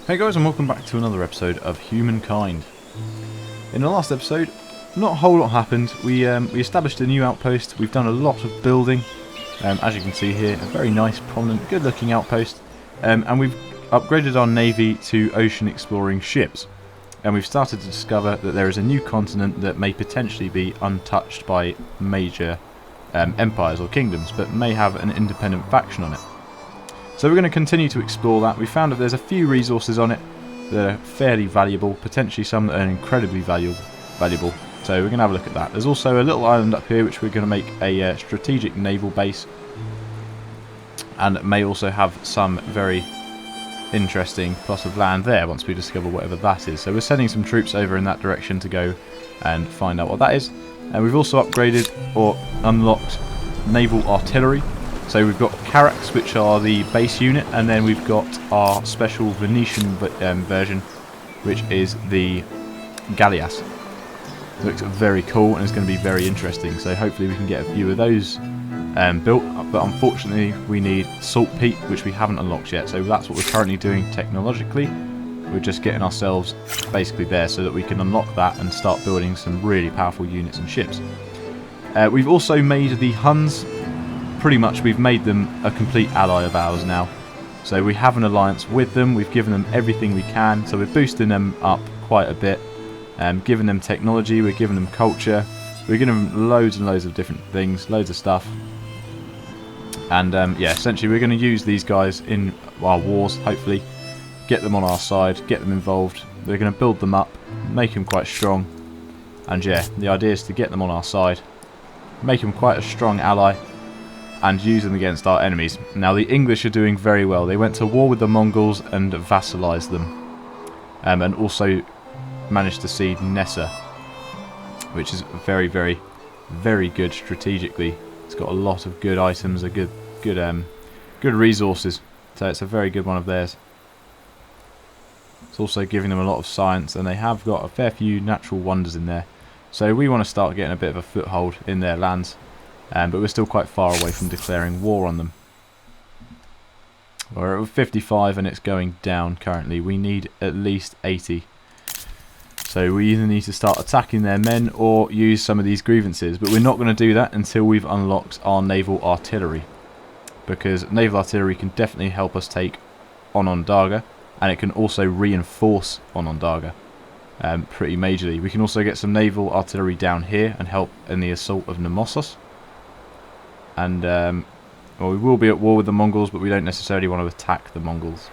Hey guys, and welcome back to another episode of Humankind. In the last episode, not a whole lot happened. We established a new outpost. We've done a lot of building. As you can see here, a very nice, prominent, good-looking outpost. And we've upgraded our navy to ocean exploring ships. And we've started to discover that there is a new continent that may potentially be untouched by major empires or kingdoms, but may have an independent faction on it. So we're going to continue to explore that. We found that there's a few resources on it that are fairly valuable, potentially some that are incredibly valuable. So we're going to have a look at that. There's also a little island up here which we're going to make a strategic naval base, and it may also have some very interesting plot of land there once we discover whatever that is. So we're sending some troops over in that direction to go and find out what that is. And we've also upgraded or unlocked naval artillery. So we've got carracks, which are the base unit, and then we've got our special Venetian version, which is the galleass. It looks very cool and it's going to be very interesting, so hopefully we can get a few of those built, but unfortunately we need saltpeat, which we haven't unlocked yet, so that's what we're currently doing technologically. We're just getting ourselves basically there so that we can unlock that and start building some really powerful units and ships. We've also made the Huns. Pretty much we've made them a complete ally of ours now. So we have an alliance with them, we've given them everything we can, so we're boosting them up quite a bit, giving them technology, we're giving them culture, we're giving them loads and loads of different things, loads of stuff. And yeah, essentially we're going to use these guys in our wars, hopefully, get them on our side, get them involved, we're going to build them up, make them quite strong, and yeah, the idea is to get them on our side, make them quite a strong ally, and use them against our enemies. Now the English are doing very well. They went to war with the Mongols and vassalized them, and also managed to cede Nessa, which is very, very, very good strategically. It's got a lot of good items, good resources. So it's a very good one of theirs. It's also giving them a lot of science, and they have got a fair few natural wonders in there. So we want to start getting a bit of a foothold in their lands. But we're still quite far away from declaring war on them. We're at 55 and it's going down currently. We need at least 80. So we either need to start attacking their men or use some of these grievances. But we're not going to do that until we've unlocked our naval artillery. Because naval artillery can definitely help us take Onondaga. And it can also reinforce Onondaga pretty majorly. We can also get some naval artillery down here and help in the assault of Nemausos. And well, we will be at war with the Mongols, but we don't necessarily want to attack the Mongols.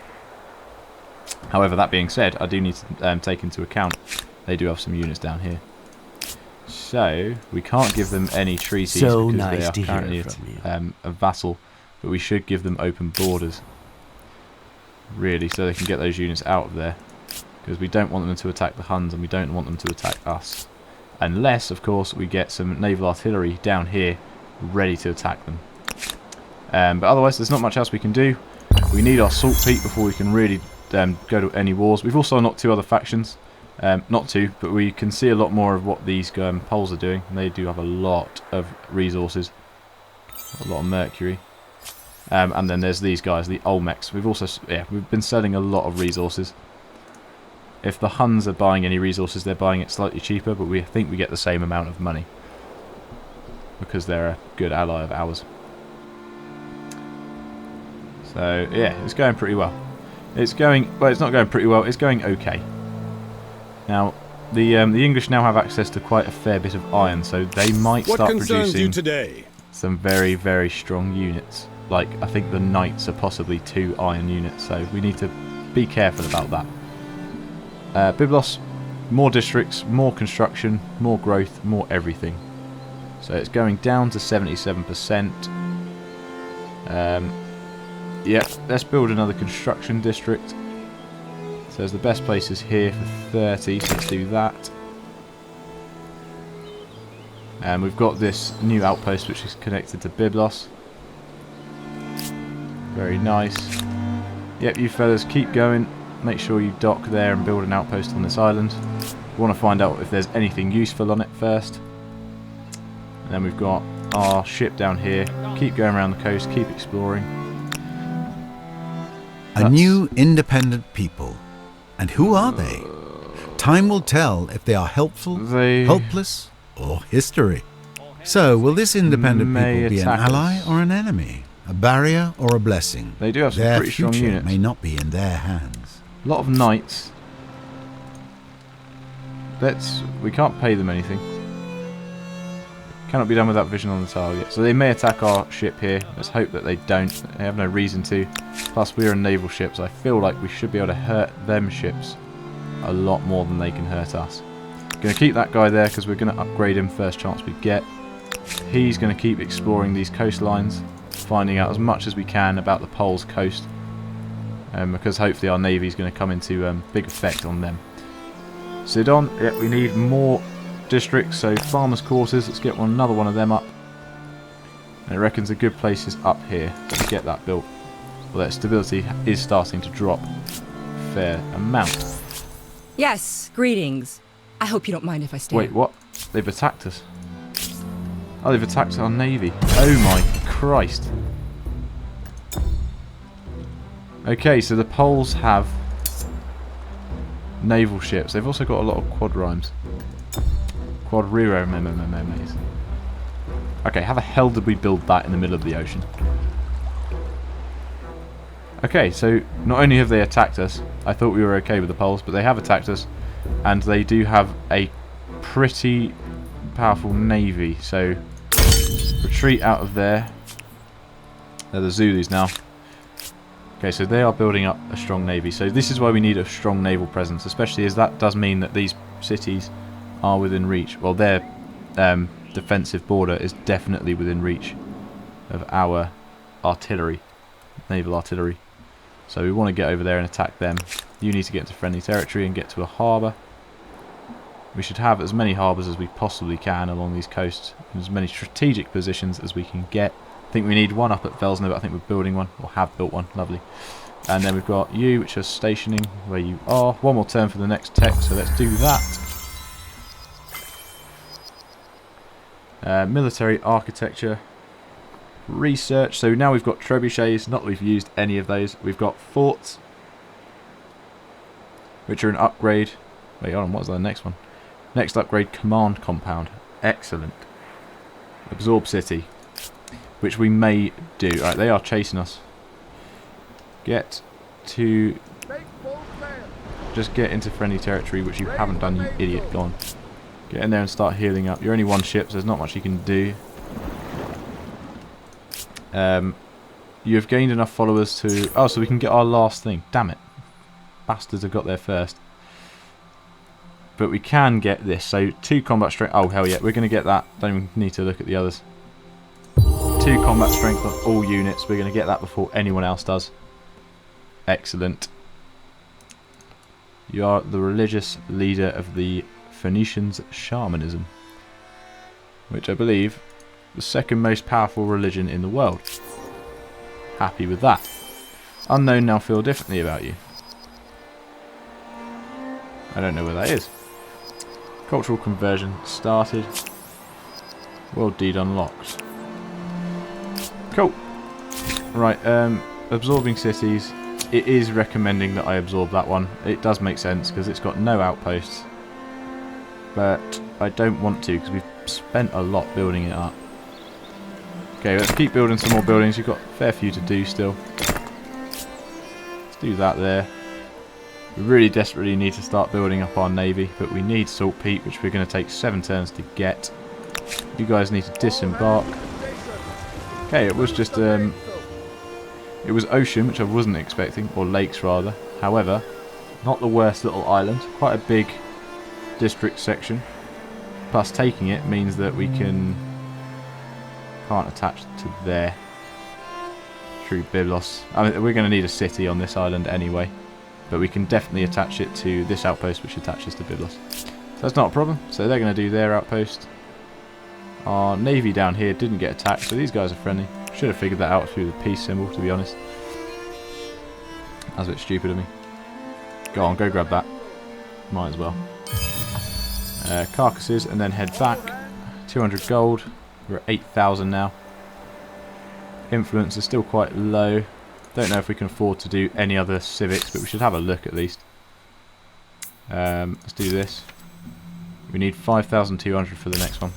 However, that being said, I do need to take into account they do have some units down here. So we can't give them any treaties because they are currently a vassal, but we should give them open borders, really, so they can get those units out of there, because we don't want them to attack the Huns and we don't want them to attack us, unless, of course, we get some naval artillery down here ready to attack them. But otherwise there's not much else we can do. We need our saltpeat before we can really go to any wars. We've also unlocked two other factions. Not two, but we can see a lot more of what these Poles are doing. And they do have a lot of resources, a lot of mercury. And then there's these guys, the Olmecs. We've been selling a lot of resources. If the Huns are buying any resources, they're buying it slightly cheaper, but we think we get the same amount of money, because they're a good ally of ours. So yeah, it's going pretty well. It's not going pretty well, it's going okay. Now the English now have access to quite a fair bit of iron, so they might start producing some very, very strong units. Like, I think the Knights are possibly 2 iron units, so we need to be careful about that. Byblos, more districts, more construction, more growth, more everything. So it's going down to 77%. Yep, let's build another construction district. So the best place is here for 30, so let's do that. And we've got this new outpost which is connected to Byblos. Very nice. Yep, you fellas keep going. Make sure you dock there and build an outpost on this island. We want to find out if there's anything useful on it first. And then we've got our ship down here. Keep going around the coast, keep exploring. A new independent people, And who are they? Time will tell if they are helpful, helpless, or history. So, will this independent people be an ally or an enemy? A barrier or a blessing? They do have some pretty strong units. Their future may not be in their hands. A lot of knights. We can't pay them anything. Cannot be done without vision on the target. So they may attack our ship here. Let's hope that they don't. They have no reason to. Plus we're a naval ship, so I feel like we should be able to hurt them ships a lot more than they can hurt us. Going to keep that guy there because we're going to upgrade him first chance we get. He's going to keep exploring these coastlines, finding out as much as we can about the Pole's coast, because hopefully our navy is going to come into big effect on them. Sidon, yeah, we need more districts, so farmers' quarters, let's get another one of them up. And it reckons a good place is up here to get that built. Well, that stability is starting to drop a fair amount. Yes, greetings. I hope you don't mind if I stay. Wait, what? They've attacked us. Oh, they've attacked our navy. Oh my Christ. Okay, so the Poles have naval ships. They've also got a lot of quadrimes. Quadriromes. Okay, how the hell did we build that in the middle of the ocean? Okay, so not only have they attacked us, I thought we were okay with the Poles, but they have attacked us, and they do have a pretty powerful navy, so retreat out of there. They're the Zulus now. Okay, so they are building up a strong navy, so this is why we need a strong naval presence, especially as that does mean that these cities are within reach. Well, their defensive border is definitely within reach of our artillery, naval artillery. So we want to get over there and attack them. You need to get into friendly territory and get to a harbour. We should have as many harbours as we possibly can along these coasts, and as many strategic positions as we can get. I think we need one up at Velsna, but I think we're building one, or have built one. Lovely. And then we've got you, which is stationing where you are. One more turn for the next tech, so let's do that. Military architecture. Research. So now we've got trebuchets, not that we've used any of those. We've got forts, which are an upgrade. Wait, hold on, what's the next one? Next upgrade, command compound. Excellent. Absorb city, which we may do. Alright, they are chasing us. Get to... Just get into friendly territory, which you haven't done, you idiot. Go on. Get in there and start healing up. You're only one ship, so there's not much you can do. You have gained enough followers to... Oh, so we can get our last thing. Damn it. Bastards have got there first. But we can get this. So 2 combat strength. Oh, hell yeah. We're going to get that. Don't even need to look at the others. 2 combat strength on all units. We're going to get that before anyone else does. Excellent. You are the religious leader of the Phoenicians' shamanism, which I believe the second most powerful religion in the world. Happy with that. Unknown now feel differently about you. I don't know where that is. Cultural conversion started. World deed unlocked. Cool. Right, absorbing cities. It is recommending that I absorb that one. It does make sense because it's got no outposts. But I don't want to because we've spent a lot building it up. Okay, let's keep building some more buildings. We've got a fair few to do still. Let's do that there. We really desperately need to start building up our navy, but we need saltpeat, which we're going to take 7 turns to get. You guys need to disembark. Okay, it was just it was ocean, which I wasn't expecting, or lakes rather. However, not the worst little island. Quite a big district section. Plus, taking it means that we can't attach to there through Byblos. I mean, we're going to need a city on this island anyway, but we can definitely attach it to this outpost, which attaches to Byblos. So that's not a problem. So they're going to do their outpost. Our navy down here didn't get attacked, so these guys are friendly. Should have figured that out through the peace symbol, to be honest. That's a bit stupid of me. Go on, go grab that. Might as well. Carcasses, and then head back. 200 gold. We're at 8,000 now. Influence is still quite low. Don't know if we can afford to do any other civics, but we should have a look at least. Let's do this. We need 5,200 for the next one.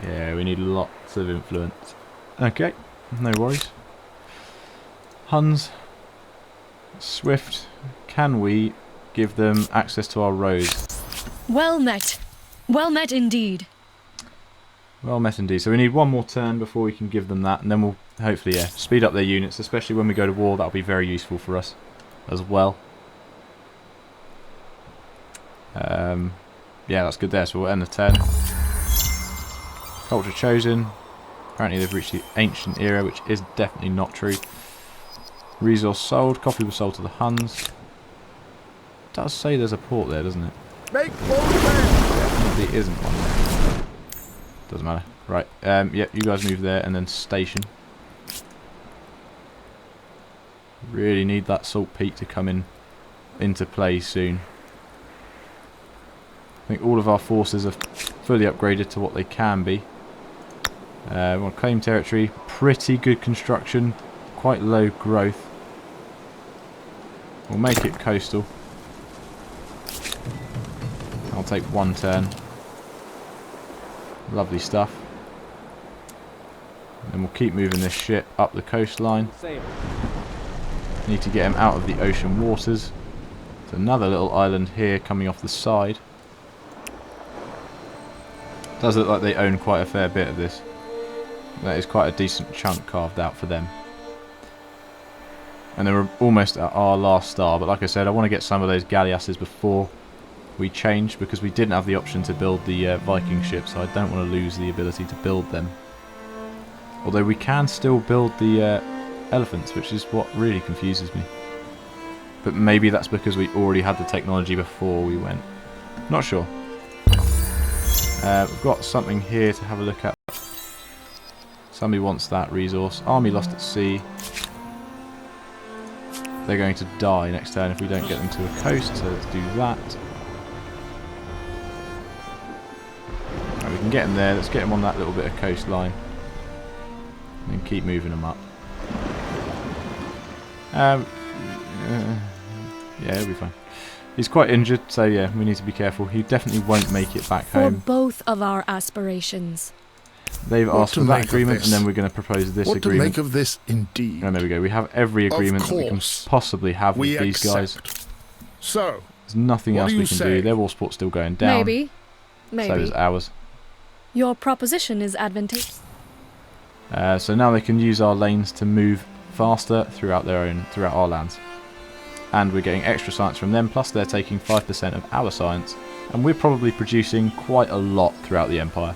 Yeah, we need lots of influence. Okay, no worries. Huns. Swift. Can we give them access to our roads? Well met. Well met indeed. Well met indeed. So we need one more turn before we can give them that, and then we'll hopefully, yeah, speed up their units, especially when we go to war. That'll be very useful for us as well. Yeah, that's good there. So we'll end the turn. Culture chosen. Apparently they've reached the ancient era, which is definitely not true. Resource sold. Coffee was sold to the Huns. It does say there's a port there, doesn't it? Make bold Definitely isn't one there. Doesn't matter. Right. Yep, you guys move there and then station. Really need that salt peak to come into play soon. I think all of our forces are fully upgraded to what they can be. We want to claim territory. Pretty good construction. Quite low growth. We'll make it coastal. I'll take one turn. Lovely stuff. And we'll keep moving this ship up the coastline. Need to get him out of the ocean waters. There's another little island here coming off the side. Does look like they own quite a fair bit of this. That is quite a decent chunk carved out for them. And then we're almost at our last star, but like I said, I want to get some of those galleasses before we change, because we didn't have the option to build the Viking ships, so I don't want to lose the ability to build them. Although we can still build the elephants, which is what really confuses me. But maybe that's because we already had the technology before we went. Not sure. We've got something here to have a look at. Somebody wants that resource. Army lost at sea. They're going to die next turn if we don't get them to a coast, so let's do that. Right, we can get them there. Let's get them on that little bit of coastline. And keep moving them up. Yeah, it'll be fine. He's quite injured, so yeah, we need to be careful. He definitely won't make it back For home. both of our aspirations. They've asked for that agreement, and then we're going to propose this agreement. What to make of this, indeed? And there we go. We have every agreement that we can possibly have with these guys. So, there's nothing else we can do. Their war sport's still going down. Maybe. So is ours. Your proposition is advantageous. So now they can use our lanes to move faster throughout our lands. And we're getting extra science from them, plus they're taking 5% of our science. And we're probably producing quite a lot throughout the Empire.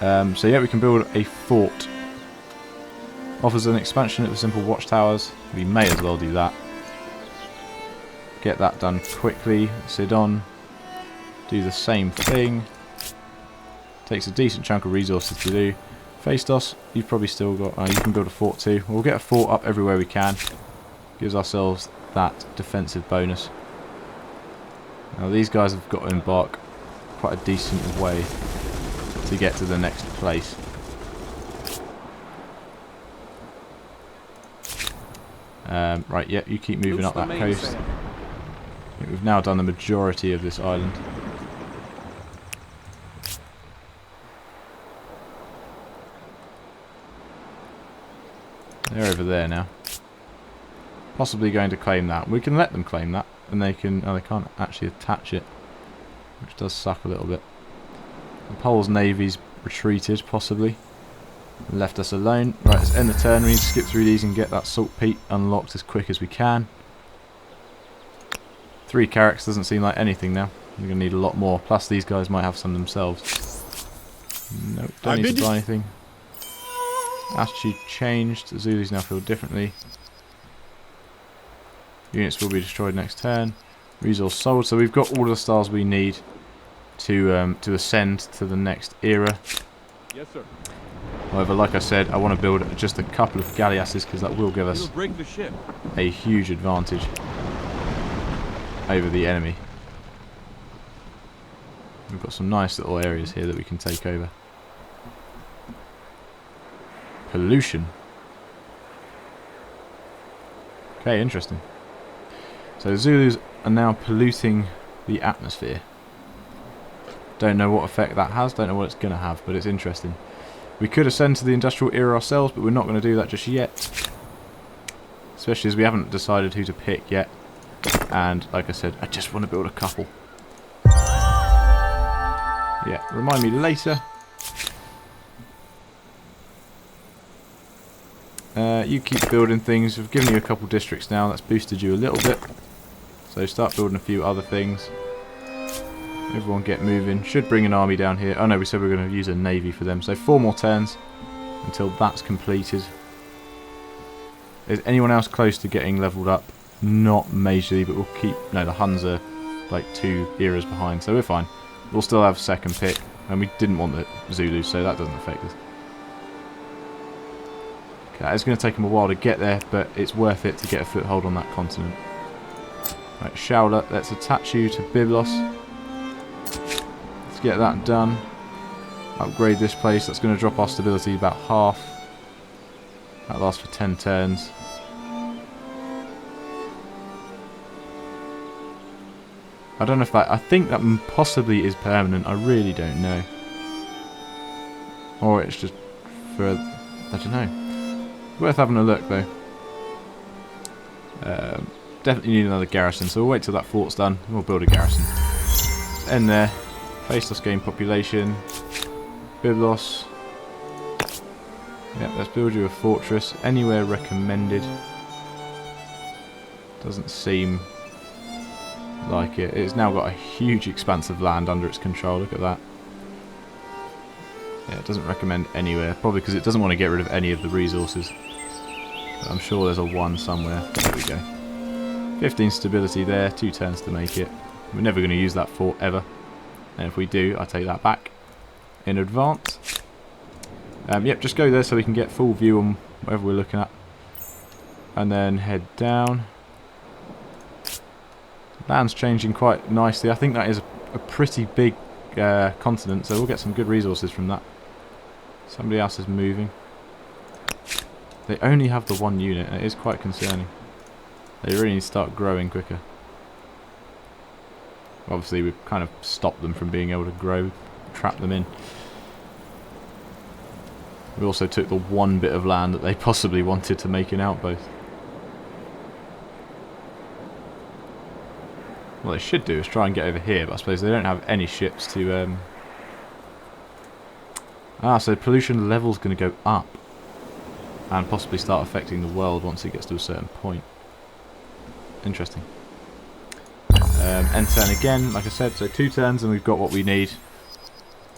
So yeah, we can build a fort. Offers an expansion of the simple watchtowers. We may as well do that. Get that done quickly. Sidon. Do the same thing. Takes a decent chunk of resources to do. Phaistos, you've probably still got... you can build a fort too. We'll get a fort up everywhere we can. Gives ourselves that defensive bonus. Now these guys have got to embark quite a decent way to get to the next place. Right, yeah, you keep moving up that coast. I think we've now done the majority of this island. They're over there now. Possibly going to claim that. We can let them claim that, and they can... oh, they can't actually attach it, which does suck a little bit. The Poles' navy's retreated, possibly. Left us alone. Right, let's end the turn. We need to skip through these and get that salt peak unlocked as quick as we can. 3 carracks doesn't seem like anything now. We're going to need a lot more. Plus these guys might have some themselves. Nope, don't need to buy anything. Attitude changed. The Zulus now feel differently. Units will be destroyed next turn. Resource sold. So we've got all the stars we need to ascend to the next era. Yes, sir. However, like I said, I want to build just a couple of galleasses because that will give us a huge advantage over the enemy. We've got some nice little areas here that we can take over. Pollution. Okay, interesting. So Zulus are now polluting the atmosphere. Don't know what effect that has, don't know what it's going to have, but it's interesting. We could ascend to the industrial era ourselves, but we're not going to do that just yet. Especially as we haven't decided who to pick yet. And, like I said, I just want to build a couple. Yeah, remind me later. You keep building things. We've given you a couple districts now. That's boosted you a little bit. So start building a few other things. Everyone get moving. Should bring an army down here. Oh no, we said we were going to use a navy for them. So 4 more turns until that's completed. Is anyone else close to getting leveled up? Not majorly, but we'll keep... No, the Huns are like 2 eras behind, so we're fine. We'll still have second pick. And we didn't want the Zulus, so that doesn't affect us. Okay, it's going to take them a while to get there, but it's worth it to get a foothold on that continent. Right, Shaula, let's attach you to Byblos. Let's get that done. Upgrade this place. That's going to drop our stability about half. That lasts for 10 turns. I don't know if that... I think that possibly is permanent. I really don't know. Or it's just for... I don't know. Worth having a look though. Definitely need another garrison, so we'll wait till that fort's done and we'll build a garrison. Let's end there. Faceless gain population. Byblos. Yep, let's build you a fortress. Anywhere recommended. Doesn't seem like it. It's now got a huge expanse of land under its control. Look at that. Yeah, it doesn't recommend anywhere. Probably because it doesn't want to get rid of any of the resources. But I'm sure there's a 1 somewhere. There we go. 15 stability there. 2 turns to make it. We're never going to use that fort ever. And if we do, I take that back in advance. Yep, just go there so we can get full view on whatever we're looking at. And then head down. Land's changing quite nicely. I think that is a pretty big continent, so we'll get some good resources from that. Somebody else is moving. They only have the 1 unit, and it is quite concerning. They really need to start growing quicker. Obviously, we've kind of stopped them from being able to grow, trapped them in. We also took the 1 bit of land that they possibly wanted to make an outpost. What they should do is try and get over here, but I suppose they don't have any ships to... so pollution level's going to go up. And possibly start affecting the world once it gets to a certain point. Interesting. End turn again, like I said, so 2 turns and we've got what we need.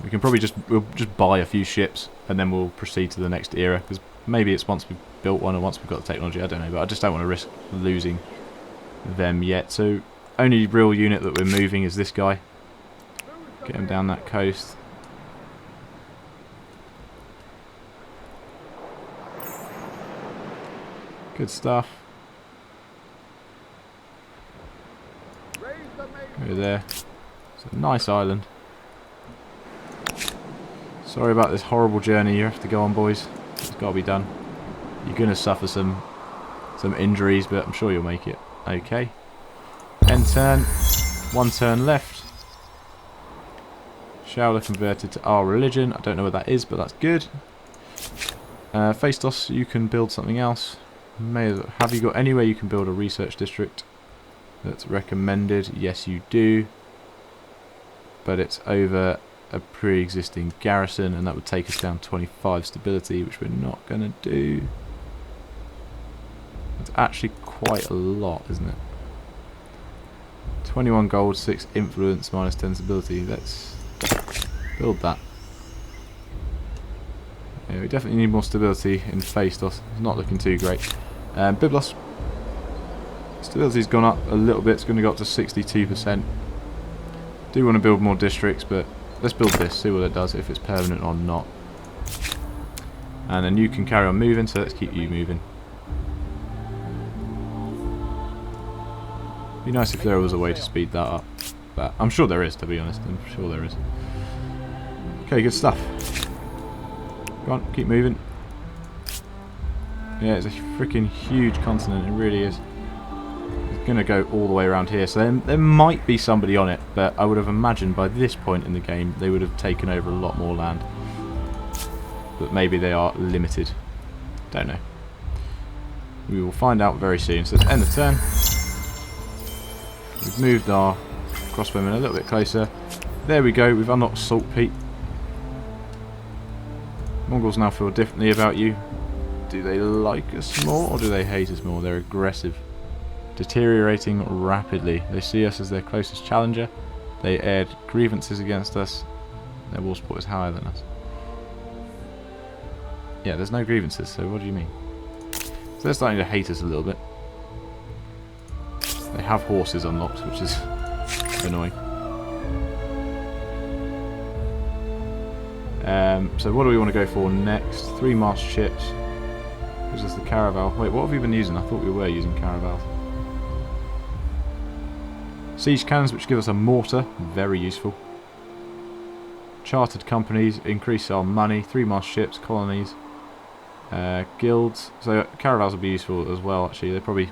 We can probably we'll just buy a few ships and then we'll proceed to the next era. Because maybe it's once we've built one or once we've got the technology, I don't know. But I just don't want to risk losing them yet. So only real unit that we're moving is this guy. Get him down that coast. Good stuff. Go there. It's a nice island. Sorry about this horrible journey you have to go on, boys. It's got to be done. You're going to suffer some injuries, but I'm sure you'll make it. Okay. End turn. 1 turn left. Shaula converted to our religion. I don't know what that is, but that's good. Phaistos, you can build something else. Have you got anywhere you can build a research district that's recommended? Yes, you do. But it's over a pre-existing garrison, and that would take us down 25 stability, which we're not going to do. It's actually quite a lot, isn't it? 21 gold, 6 influence, minus 10 stability. Let's build that. Yeah, we definitely need more stability in Phaistos. It's not looking too great. Byblos. Stability's gone up a little bit. It's going to go up to 62%. Do want to build more districts, but let's build this, see what it does, if it's permanent or not. And then you can carry on moving, so let's keep you moving. Be nice if there was a way to speed that up. But I'm sure there is, to be honest. I'm sure there is. Okay, good stuff. Go on, keep moving. Yeah, it's a freaking huge continent, it really is. It's going to go all the way around here. So there might be somebody on it, but I would have imagined by this point in the game they would have taken over a lot more land. But maybe they are limited. Don't know. We will find out very soon. So let's end the turn. We've moved our crossbowmen a little bit closer. There we go. We've unlocked Saltpeat. Mongols now feel differently about you. Do they like us more or do they hate us more? They're aggressive. Deteriorating rapidly. They see us as their closest challenger. They aired grievances against us. Their war support is higher than us. Yeah, there's no grievances, so what do you mean? So they're starting to hate us a little bit. They have horses unlocked, which is annoying. So what do we want to go for next? 3-mast ships. Gives us the caravel. Wait, what have we been using? I thought we were using caravels. Siege cannons, which give us a mortar. Very useful. Chartered companies. Increase our money. 3-mast ships. Colonies. Guilds. So caravels will be useful as well, actually. They probably...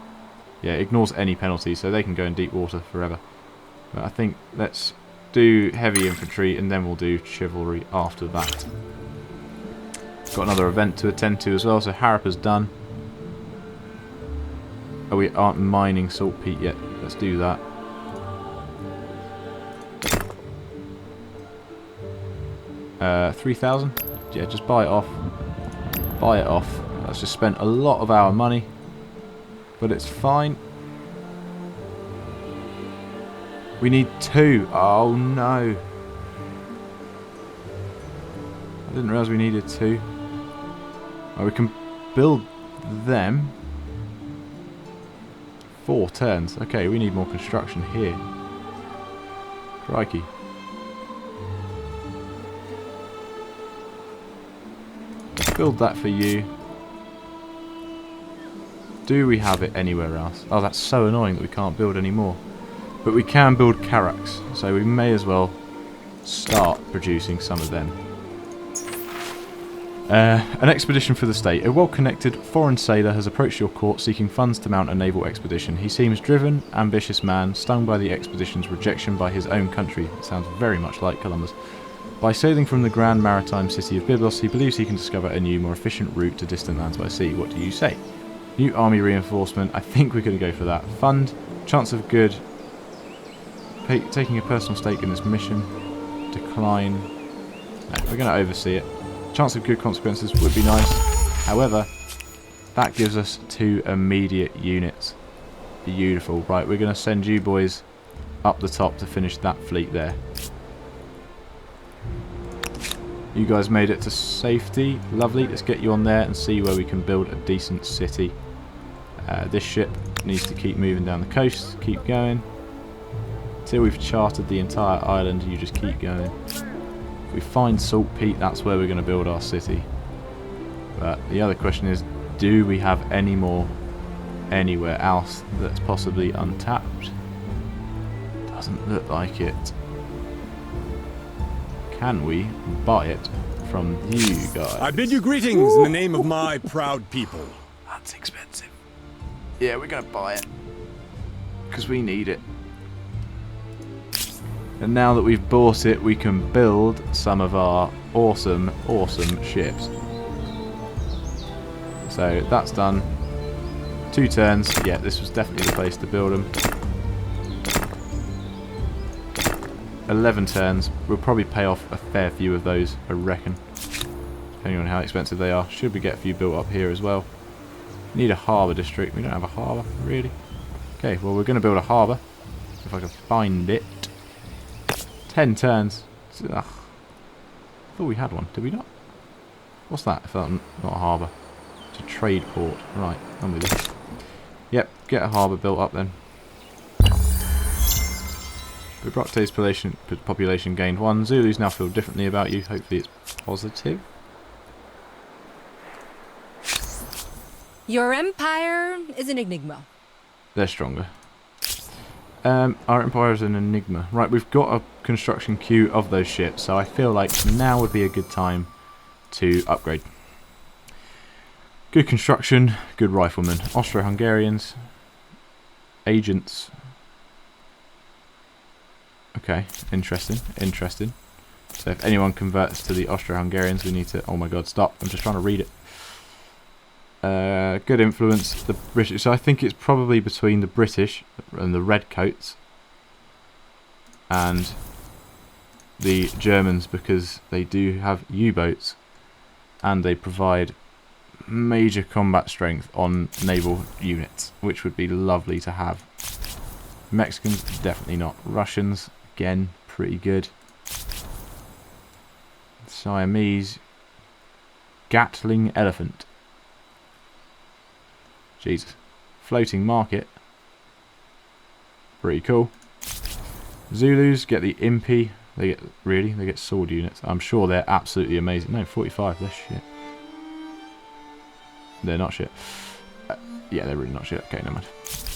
Yeah, ignores any penalties, so they can go in deep water forever. But I think let's do heavy infantry and then we'll do chivalry after that. Got another event to attend to as well, so Harappa's done. Oh, we aren't mining saltpeat yet. Let's do that. Uh, 3,000? Yeah, just buy it off. Buy it off. That's just spent a lot of our money. But it's fine. We need 2. Oh no. I didn't realise we needed 2. Oh, we can build them. 4 turns. Okay, we need more construction here. Crikey. Let's build that for you. Do we have it anywhere else? Oh, that's so annoying that we can't build any more. But we can build carracks, so we may as well start producing some of them. An expedition for the state. A well-connected foreign sailor has approached your court seeking funds to mount a naval expedition. He seems driven, ambitious man, stung by the expedition's rejection by his own country. It sounds very much like Columbus. By sailing from the grand maritime city of Byblos, he believes he can discover a new, more efficient route to distant lands by sea. What do you say? New army reinforcement. I think we're going to go for that. Fund. Chance of good. Taking a personal stake in this mission. Decline. No, we're going to oversee it. Chance of good consequences would be nice. However, that gives us 2 immediate units. Beautiful. Right, we're going to send you boys up the top to finish that fleet there. You guys made it to safety. Lovely. Let's get you on there and see where we can build a decent city. This ship needs to keep moving down the coast. Keep going. Until we've charted the entire island, you just keep going. If we find saltpeat, that's where we're going to build our city. But the other question is, do we have any more anywhere else that's possibly untapped? Doesn't look like it. Can we buy it from you guys? I bid you greetings in the name of my proud people. That's expensive. Yeah, we're going to buy it. Because we need it. And now that we've bought it, we can build some of our awesome, awesome ships. So that's done. 2 turns. Yeah, this was definitely the place to build them. 11 turns. We'll probably pay off a fair few of those, I reckon. Depending on how expensive they are. Should we get a few built up here as well? Need a harbour district. We don't have a harbour, really. Okay, well we're going to build a harbour. If I can find it. 10 turns. Ugh. I thought we had one. Did we not? What's that? If that's not a harbour. It's a trade port. Right, I'm with you. Yep, get a harbour built up then. Bibrocte's population gained 1. Zulus now feel differently about you. Hopefully it's positive. Your empire is an enigma. They're stronger. Our empire is an enigma. Right, we've got a construction queue of those ships, so I feel like now would be a good time to upgrade. Good construction, good riflemen. Austro-Hungarians. agents. Okay, interesting, interesting. So if anyone converts to the Austro-Hungarians, we need to... Oh my god, stop. I'm just trying to read it. Good influence. The British. So I think it's probably between the British and the Redcoats and the Germans, because they do have U-boats and they provide major combat strength on naval units, which would be lovely to have. Mexicans, definitely not. Russians, again, pretty good. Siamese, Gatling elephant. Jesus. Floating market. Pretty cool. Zulus get the Impi. They get sword units. I'm sure they're absolutely amazing. No, 45. They're shit. They're not shit. Yeah, they're really not shit. Okay, never mind.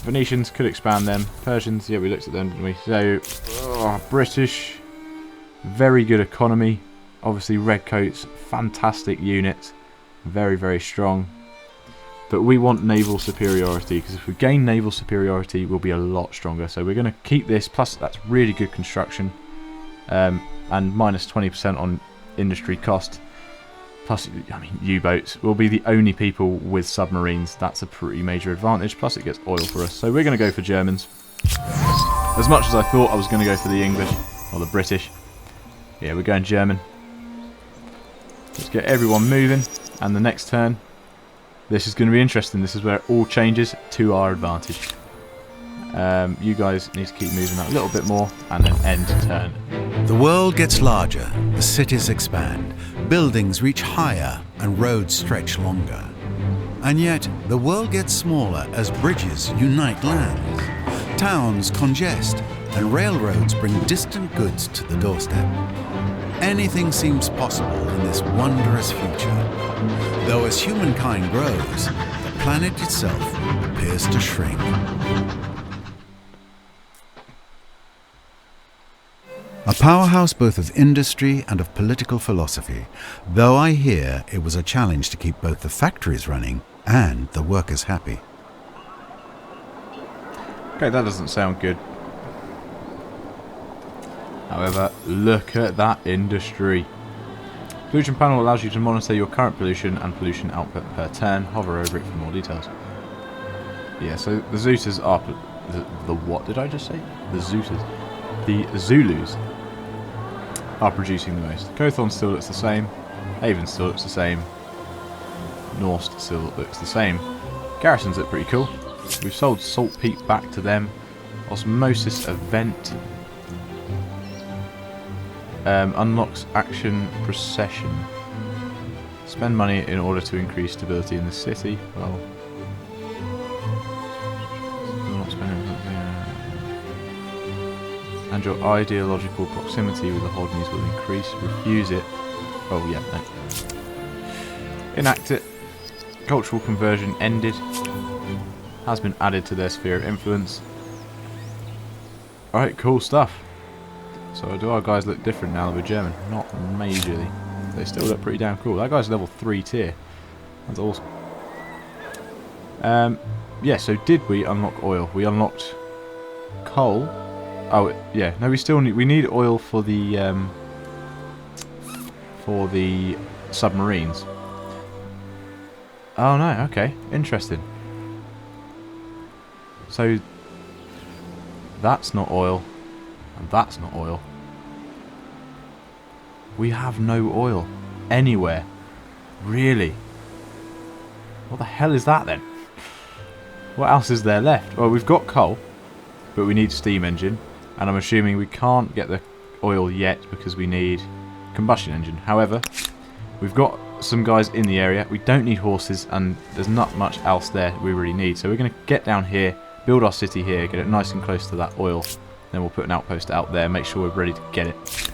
Venetians could expand them. Persians, yeah, we looked at them, didn't we? So, British, very good economy. Obviously, Redcoats, fantastic units. Very, very strong. But we want naval superiority, because if we gain naval superiority, we'll be a lot stronger. So we're going to keep this, plus that's really good construction. And minus 20% on industry cost. Plus, I mean, U-boats. We'll be the only people with submarines. That's a pretty major advantage. Plus, it gets oil for us. So we're going to go for Germans. As much as I thought I was going to go for the English, or the British. Yeah, we're going German. Let's get everyone moving. And the next turn, this is going to be interesting. This is where it all changes to our advantage. You guys need to keep moving that a little bit more, and then end turn. The world gets larger, the cities expand, buildings reach higher, and roads stretch longer. And yet, the world gets smaller as bridges unite lands, towns congest, and railroads bring distant goods to the doorstep. Anything seems possible in this wondrous future. Though as humankind grows, the planet itself appears to shrink. A powerhouse both of industry and of political philosophy, though I hear it was a challenge to keep both the factories running and the workers happy. Okay, that doesn't sound good. However, look at that industry. Pollution panel allows you to monitor your current pollution and pollution output per turn. Hover over it for more details. Yeah, so the Zooters are... The what did I just say? The Zooters. The Zulus are producing the most. Kothon still looks the same. Haven still looks the same. Norst still looks the same. Garrisons look pretty cool. We've sold Saltpeat back to them. Osmosis event. Unlocks action procession. Spend money in order to increase stability in the city. Well, not spending. And your ideological proximity with the Hodneys will increase. Refuse it. Oh yeah, no. Enact it. Cultural conversion ended. Has been added to their sphere of influence. Alright, cool stuff. So do our guys look different now that we're German? Not majorly. They still look pretty damn cool. That guy's level 3 tier. That's awesome. Yeah, so did we unlock oil? We unlocked coal. Oh, yeah. No, we need oil for the submarines. Oh no, okay. Interesting. So that's not oil. And that's not oil. We have no oil anywhere. Really? What the hell is that then? What else is there left? Well, we've got coal, but we need steam engine, and I'm assuming we can't get the oil yet because we need combustion engine. However, we've got some guys in the area. We don't need horses, and there's not much else there we really need. So we're going to get down here, build our city here, get it nice and close to that oil. Then we'll put an outpost out there, make sure we're ready to get it.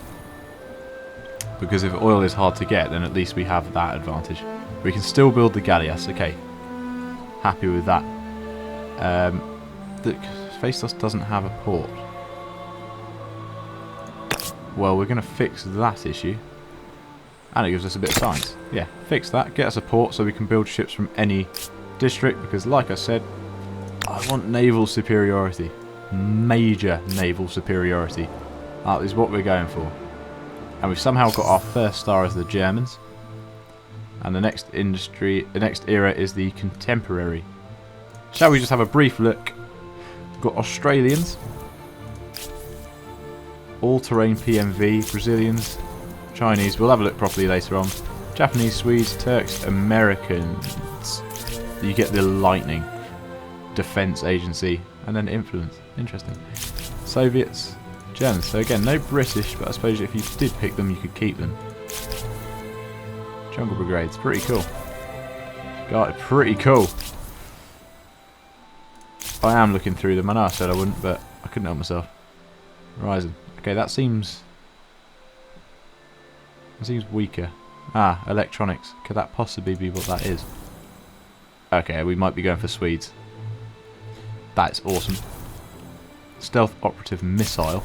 Because if oil is hard to get, then at least we have that advantage. We can still build the galleass, okay. Happy with that. Phaistos doesn't have a port. Well, we're going to fix that issue. And it gives us a bit of science. Yeah, fix that, get us a port so we can build ships from any district. Because like I said, I want naval superiority. Major naval superiority. That is what we're going for. And we've somehow got our first star as the Germans. And the next era is the contemporary. Shall we just have a brief look? We've got Australians. All-terrain PMV. Brazilians. Chinese. We'll have a look properly later on. Japanese, Swedes, Turks, Americans. You get the lightning. Defense agency. And then influence. Interesting. Soviets. Germans. So again, no British, but I suppose if you did pick them, you could keep them. Jungle Brigades. Pretty cool. Got it. Pretty cool. I am looking through them. I know I said I wouldn't, but I couldn't help myself. Horizon. Okay, that seems weaker. Ah, electronics. Could that possibly be what that is? Okay, we might be going for Swedes. That's awesome. Stealth operative missile.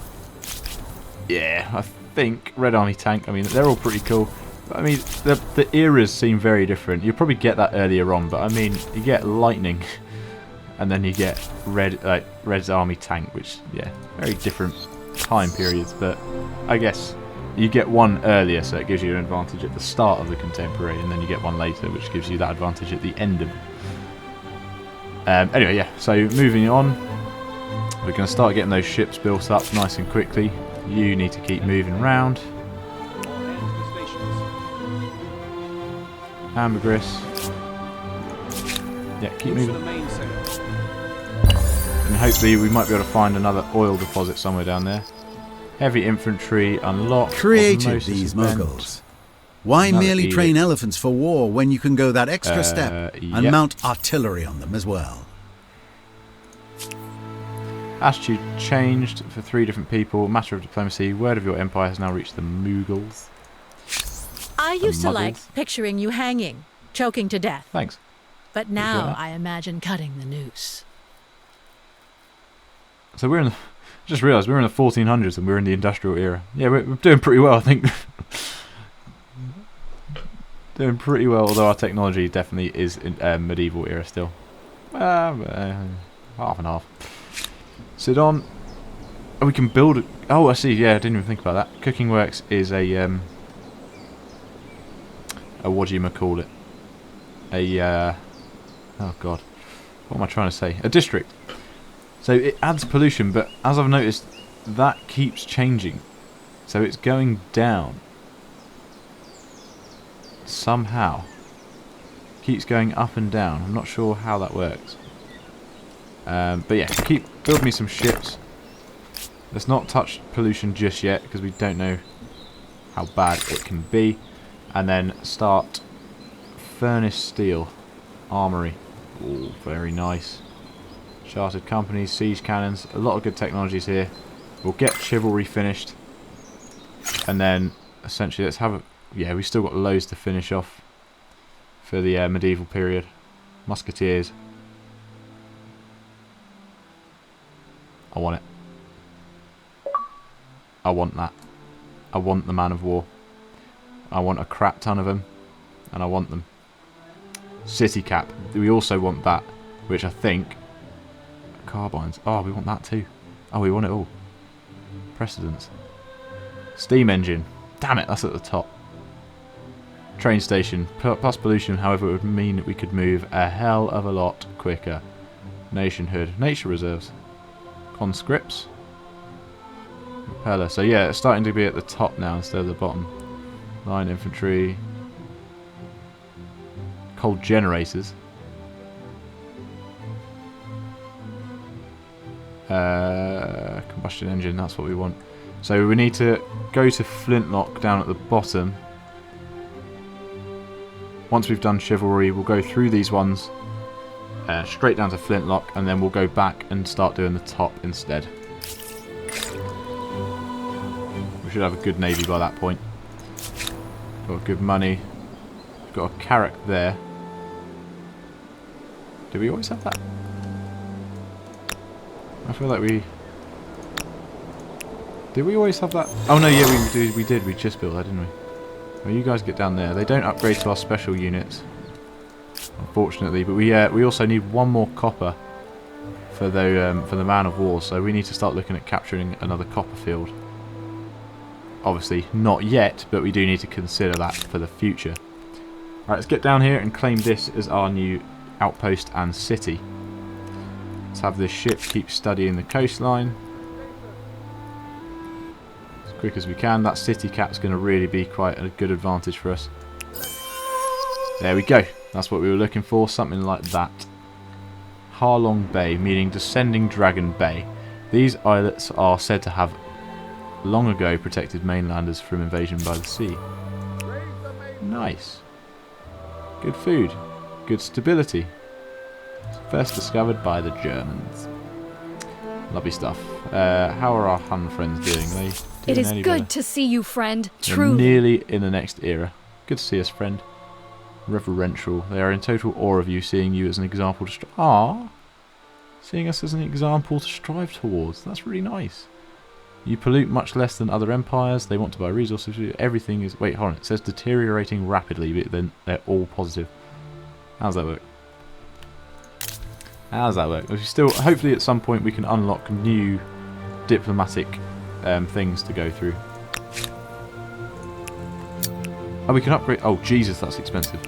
Yeah, I think Red Army tank. I mean, they're all pretty cool. But I mean, the eras seem very different. You'll probably get that earlier on, but I mean, you get lightning, and then you get Red's Army tank, which yeah, very different time periods. But I guess you get one earlier, so it gives you an advantage at the start of the contemporary, and then you get one later, which gives you that advantage at the end of. Anyway, yeah. So moving on, we're going to start getting those ships built up nice and quickly. You need to keep moving around. Ambergris. Yeah, keep moving. And hopefully we might be able to find another oil deposit somewhere down there. Heavy infantry unlocked. Created these Mughals. Why merely train elephants for war when you can go that extra step and mount artillery on them as well? Attitude changed for 3 different people. Matter of diplomacy. Word of your empire has now reached the Mughals. I used to like picturing you hanging, choking to death. Thanks. But now I imagine cutting the noose. So we're in the... Just realised we're in the 1400s and we're in the industrial era. Yeah, we're doing pretty well, I think. Doing pretty well, although our technology definitely is in medieval era still. Half and half. Sidon. Oh, we can build it. Oh, I see. Yeah, I didn't even think about that. Cooking Works is a what do you call it? Oh god, what am I trying to say? A district. So it adds pollution, but as I've noticed, that keeps changing. So it's going down. Somehow. Keeps going up and down. I'm not sure how that works. But yeah, build me some ships. Let's not touch pollution just yet, because we don't know how bad it can be. And then start furnace steel. Armory. Oh, very nice. Chartered companies, siege cannons, a lot of good technologies here. We'll get chivalry finished, and then essentially let's have a... Yeah, we've still got loads to finish off for the medieval period. Musketeers. I want it. I want that. I want the man of war. I want a crap ton of them, and I want them. City cap. We also want that, which I think... Carbines. Oh, we want that too. Oh, we want it all. Precedence. Steam engine. Damn it, that's at the top. Train station. Plus pollution, however, it would mean that we could move a hell of a lot quicker. Nationhood. Nature reserves. Conscripts. Repeller. So yeah, it's starting to be at the top now instead of the bottom. Line infantry. Coal generators. Combustion engine, that's what we want. So we need to go to Flintlock down at the bottom. Once we've done chivalry, we'll go through these ones straight down to Flintlock, and then we'll go back and start doing the top instead. We should have a good navy by that point. Got good money. We've got a carrack there. Do we always have that? I feel like we... Did we always have that? Oh no, yeah, we did. We just built that, didn't we? Well, you guys get down there. They don't upgrade to our special units, unfortunately. But we also need one more copper for the man of war, so we need to start looking at capturing another copper field. Obviously not yet, but we do need to consider that for the future. Alright, let's get down here and claim this as our new outpost and city. Let's have this ship keep studying the coastline as quick as we can. That city cap's going to really be quite a good advantage for us. There we go. That's what we were looking for, something like that. Harlong Bay, meaning Descending Dragon Bay. These islets are said to have long ago protected mainlanders from invasion by the sea. Nice. Good food. Good stability. First discovered by the Germans. Lovely stuff. How are our Hun friends doing? It is good to see you, friend. They're Truly. nearly in the next era. Good to see us, friend. Reverential. They are in total awe of you, seeing you as an example to seeing us as an example to strive towards. That's really nice. You pollute much less than other empires. They want to buy resources. Everything is... Wait, hold on. It says deteriorating rapidly, but then they're all positive. How does that work? How does that work? Hopefully at some point we can unlock new diplomatic things to go through. Oh, we can upgrade... Oh, Jesus, that's expensive.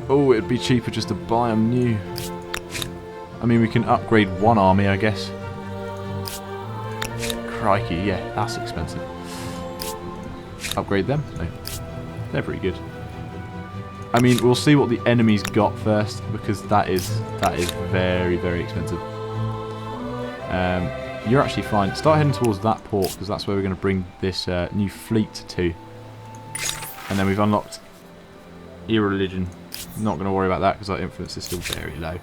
Oh, it'd be cheaper just to buy them new. I mean, we can upgrade one army, I guess. Crikey, yeah, that's expensive. Upgrade them? No. They're pretty good. I mean, we'll see what the enemy's got first, because that is very, very expensive. You're actually fine. Start heading towards that port, because that's where we're going to bring this new fleet to. And then we've unlocked irreligion. Not going to worry about that, because our influence is still very low.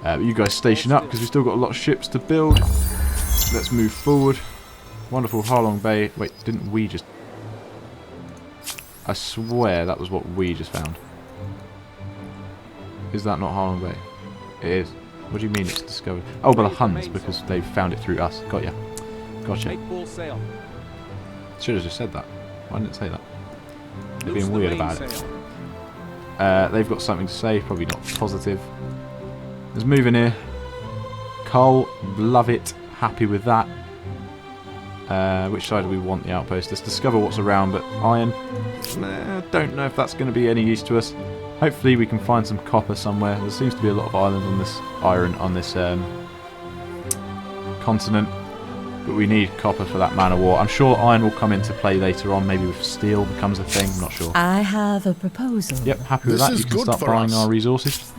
But you guys station up, because we've still got a lot of ships to build. Let's move forward. Wonderful Harlong Bay. Wait, didn't we just... I swear that was what we just found. Is that not Harlong Bay? It is. What do you mean it's discovered? Oh, by the Huns, because they found it through us. Got ya. Gotcha. Should have just said that. Why didn't it say that? They're being weird about it. They've got something to say, probably not positive. Let's move in here. Coal, love it. Happy with that. Which side do we want the outpost? Let's discover what's around, but iron, don't know if that's going to be any use to us. Hopefully we can find some copper somewhere. There seems to be a lot of iron on this continent, but we need copper for that man of war. I'm sure iron will come into play later on, maybe if steel becomes a thing, I'm not sure. I have a proposal. Yep, happy with that. You can start buying our resources.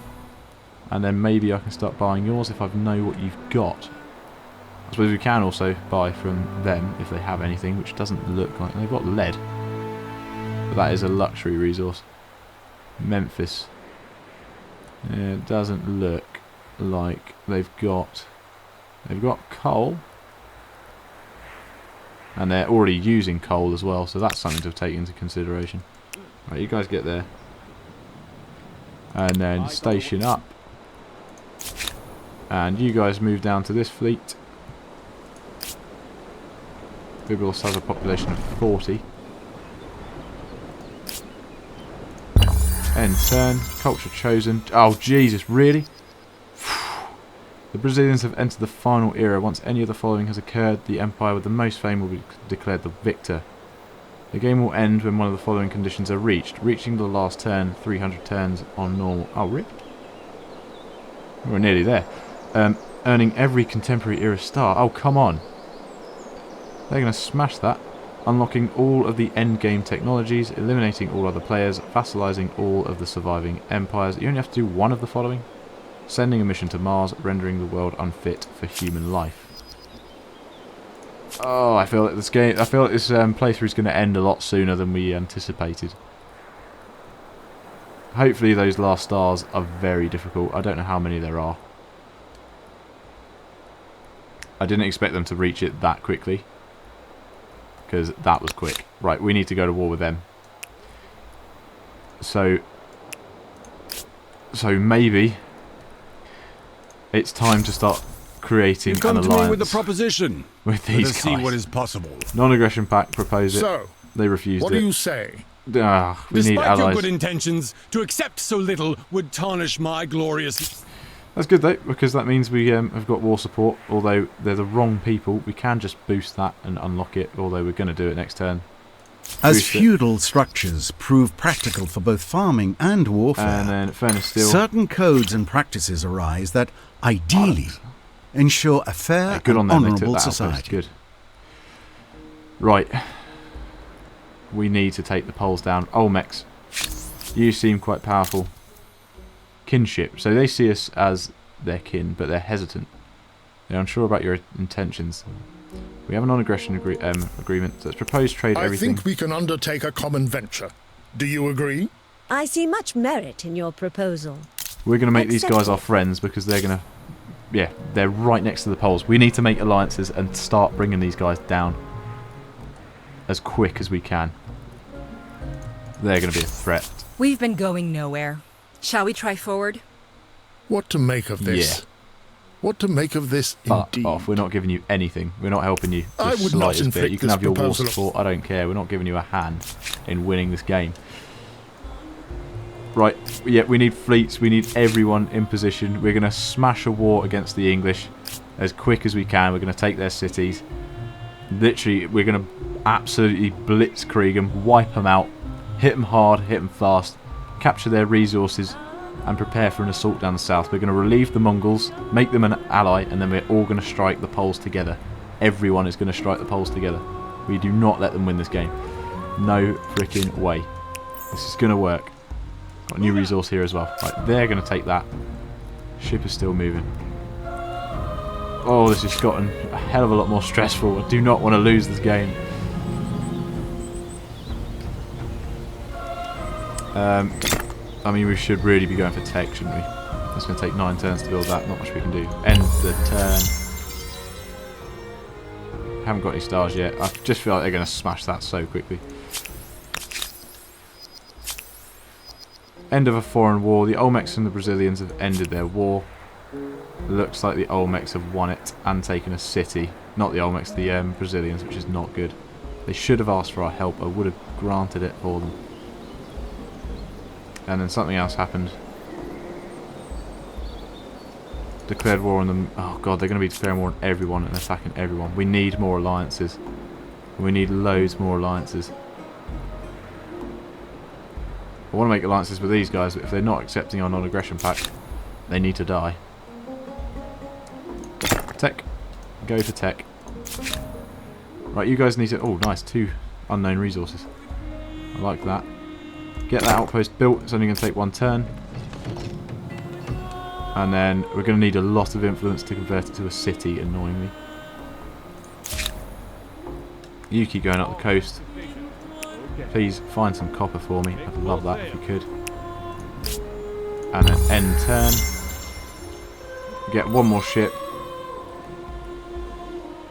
And then maybe I can start buying yours if I know what you've got. I suppose we can also buy from them if they have anything, which doesn't look like... They've got lead. But that is a luxury resource. Memphis. Yeah, it doesn't look like they've got... They've got coal. And they're already using coal as well, so that's something to take into consideration. Right, you guys get there. And then station up. And you guys move down to this fleet. Biblos has a population of 40. End turn. Culture chosen. Oh, Jesus, really? The Brazilians have entered the final era. Once any of the following has occurred, the empire with the most fame will be declared the victor. The game will end when one of the following conditions are reached. Reaching the last turn, 300 turns on normal... Oh, really? We're nearly there. Earning every contemporary era star. Oh, come on. They're going to smash that. Unlocking all of the endgame technologies, eliminating all other players, vassalizing all of the surviving empires. You only have to do one of the following. Sending a mission to Mars, rendering the world unfit for human life. Oh, I feel like this playthrough is going to end a lot sooner than we anticipated. Hopefully those last stars are very difficult. I don't know how many there are. I didn't expect them to reach it that quickly. Because that was quick. Right, we need to go to war with them. So maybe it's time to start creating an alliance. Come to me with a proposition. With these guys. See what is possible. Non-aggression pact, propose it. So, they refused what it. do you say? We need allies. Despite your good intentions, to accept so little would tarnish my glorious... That's good though, because that means we have got war support. Although they're the wrong people, we can just boost that and unlock it. Although we're going to do it next turn. As feudal structures prove practical for both farming and warfare, And then furnace steel. certain codes and practices arise that ideally ensure a fair Good on and them. They took honourable that outpost. society. Good. Right. We need to take the poles down. Olmecs, you seem quite powerful. Kinship. So they see us as their kin, but they're hesitant. They're unsure about your intentions. We have a non-aggression agreement that's proposed trade I everything. think we can undertake a common venture. Do you agree? I see much merit in your proposal. We're going to make these guys our friends because they're going to... Yeah, they're right next to the poles. We need to make alliances and start bringing these guys down as quick as we can. They're going to be a threat. We've been going nowhere. Shall we try forward? What to make of this? Yeah. What to make of this Fuck indeed? off. We're not giving you anything. We're not helping you. I the would not slightest bit. inflict You can this have your war proposal. support. I don't care. We're not giving you a hand in winning this game. Right. Yeah, we need fleets. We need everyone in position. We're going to smash a war against the English as quick as we can. We're going to take their cities. Literally, we're going to absolutely blitzkrieg them, wipe them out, hit them hard, hit them fast, capture their resources, and prepare for an assault down the south. We're going to relieve the Mongols, make them an ally, and then we're all going to strike the Poles together. Everyone is going to strike the Poles together. We do not let them win this game. No freaking way. This is going to work. Got a new resource here as well. Right, they're going to take that. Ship is still moving. Oh, this has gotten a hell of a lot more stressful. I do not want to lose this game. I mean, we should really be going for tech, shouldn't we? It's going to take 9 turns to build that. Not much we can do. End the turn. Haven't got any stars yet. I just feel like they're going to smash that so quickly. End of a foreign war. The Olmecs and the Brazilians have ended their war. Looks like the Olmecs have won it and taken a city. Not the Olmecs, the Brazilians, which is not good. They should have asked for our help. I would have granted it for them. And then something else happened. Declared war on them. Oh god, they're going to be declaring war on everyone and attacking everyone. We need more alliances. We need loads more alliances. I want to make alliances with these guys, but if they're not accepting our non-aggression pact, they need to die. Tech. Go for tech. Right, you guys need to... Oh, nice. 2 unknown resources. I like that. Get that outpost built. It's only going to take 1 turn. And then we're going to need a lot of influence to convert it to a city, annoyingly. You keep going up the coast. Please find some copper for me. I'd love that if you could. And then end turn. Get 1 more ship.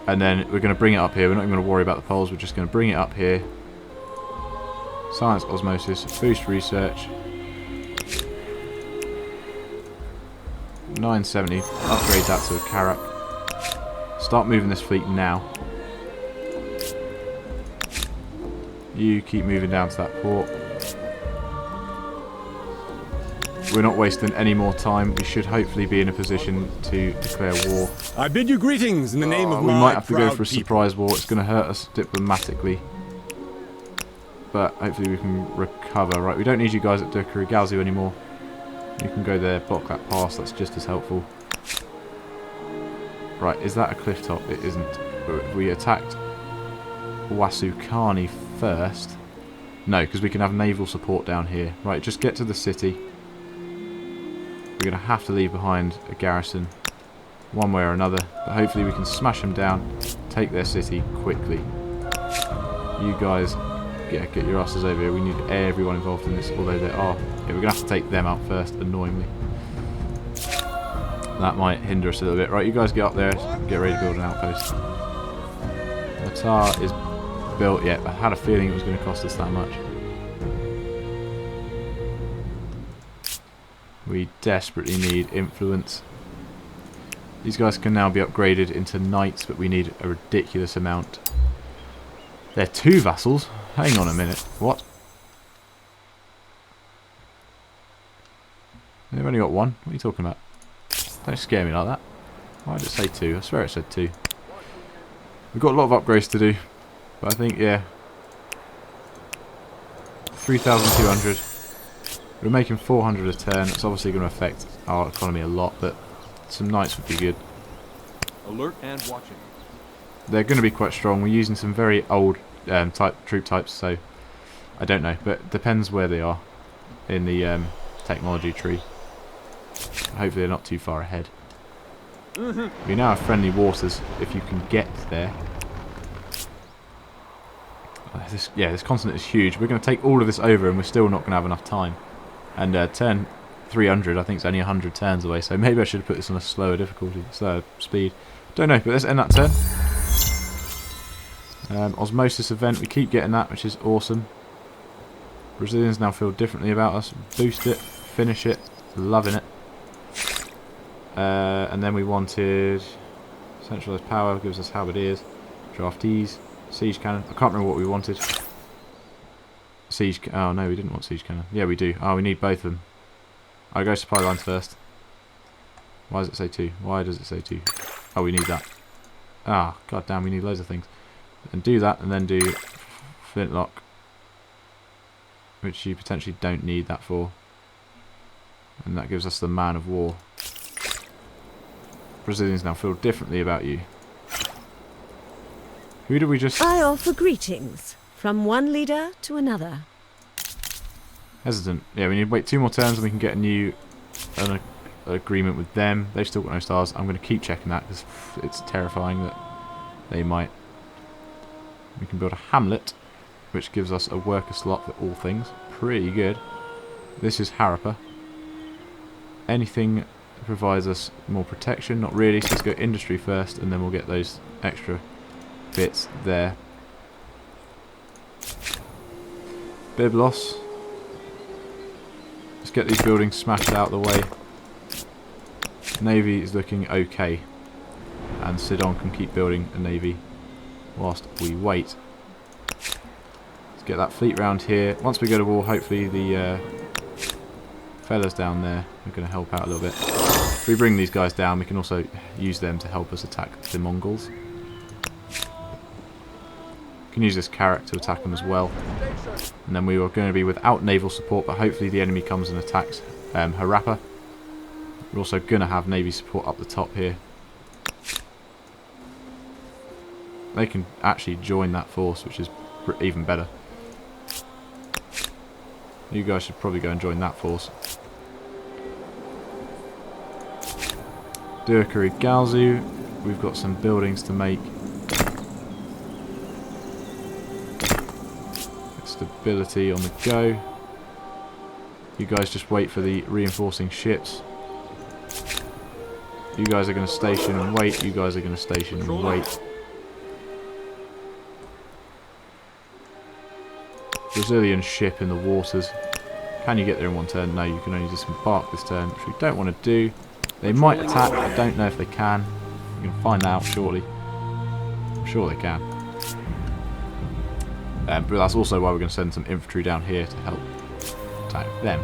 And then we're going to bring it up here. We're not even going to worry about the poles. We're just going to bring it up here. Science osmosis. Boost research. 970. Upgrade that to a carrack. Start moving this fleet now. You keep moving down to that port. We're not wasting any more time. We should hopefully be in a position to declare war. I bid you greetings in the name of We my might have to go proud for a people. surprise war. It's going to hurt us diplomatically. But hopefully we can recover. Right, we don't need you guys at Durkurigazu anymore. You can go there, block that pass. That's just as helpful. Right, is that a cliff top? It isn't. We attacked Wasukani first. No, because we can have naval support down here. Right, just get to the city. We're going to have to leave behind a garrison one way or another. But hopefully we can smash them down, take their city quickly. You guys, get your asses over here. We need everyone involved in this, although there are... Yeah, we're going to have to take them out first, annoyingly. That might hinder us a little bit. Right, you guys get up there, get ready to build an outpost. Matar is built yet. I had a feeling it was going to cost us that much. We desperately need influence. These guys can now be upgraded into knights, but we need a ridiculous amount. They're 2 vassals. Hang on a minute. What? They've only got 1. What are you talking about? Don't scare me like that. Why did it say 2? I swear it said 2. We've got a lot of upgrades to do. But I think, yeah. 3,200. We're making 400 a turn. It's obviously going to affect our economy a lot, but some knights would be good. Alert and watching. They're going to be quite strong. We're using some very old troop types, so I don't know. But it depends where they are in the technology tree. Hopefully they're not too far ahead. We now have friendly waters if you can get there. This continent is huge. We're going to take all of this over and we're still not going to have enough time. And turn 300 I think is only 100 turns away, so maybe I should have put this on a slower difficulty, slower speed. Don't know, but let's end that turn. Osmosis event, we keep getting that, which is awesome. Brazilians now feel differently about us. Boost it, finish it, loving it. And then we wanted centralized power, gives us halberdiers, draftees, siege cannon. I can't remember what we wanted. Oh no, we didn't want siege cannon. Yeah, we do. Oh, we need both of them. I'll go supply lines first. Why does it say 2? Why does it say 2? Oh, we need that. Ah, god damn, we need loads of things. And do that, and then do flintlock, which you potentially don't need that for. And that gives us the man of war. Brazilians now feel differently about you. Who did we just... I offer greetings from one leader to another. Hesitant. Yeah, we need to wait 2 more turns and we can get a new agreement with them. They've still got no stars. I'm going to keep checking that because it's terrifying that they might. We can build a hamlet, which gives us a worker slot for all things. Pretty good. This is Harappa. Anything that provides us more protection? Not really, so let's go industry first and then we'll get those extra bits there. Byblos. Let's get these buildings smashed out of the way. Navy is looking okay. And Sidon can keep building a navy whilst we wait. Let's get that fleet round here. Once we go to war, hopefully the fellas down there are going to help out a little bit. If we bring these guys down, we can also use them to help us attack the Mongols. We can use this carrot to attack them as well. And then we are going to be without naval support, but hopefully the enemy comes and attacks Harappa. We're also going to have navy support up the top here. They can actually join that force, which is even better. You guys should probably go and join that force. Durkari Galzu, we've got some buildings to make. Stability on the go. You guys just wait for the reinforcing ships. You guys are going to station and wait. You guys are going to station and wait. Brazilian ship in the waters. Can you get there in one turn? No, you can only disembark this turn, which we don't want to do. They might attack. I don't know if they can. You can find out shortly. I'm sure they can. But that's also why we're going to send some infantry down here to help attack them.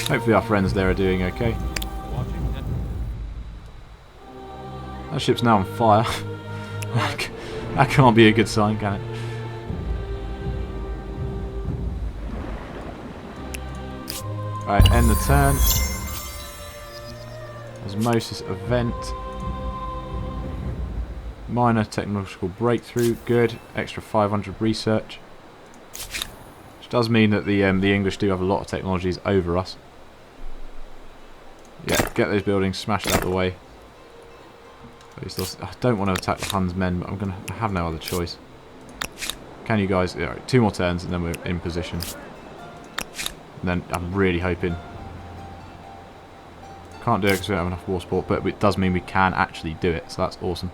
Hopefully our friends there are doing okay. That ship's now on fire. That can't be a good sign, can it? Right, end the turn. Osmosis event. Minor technological breakthrough, good. Extra 500 research. Which does mean that the English do have a lot of technologies over us. Yeah, get those buildings smashed out of the way. I don't want to attack the Hun's men, but I have no other choice. Can you guys... Yeah, right, 2 more turns and then we're in position. And then I'm really hoping... Can't do it because we don't have enough war support, but it does mean we can actually do it, so that's awesome.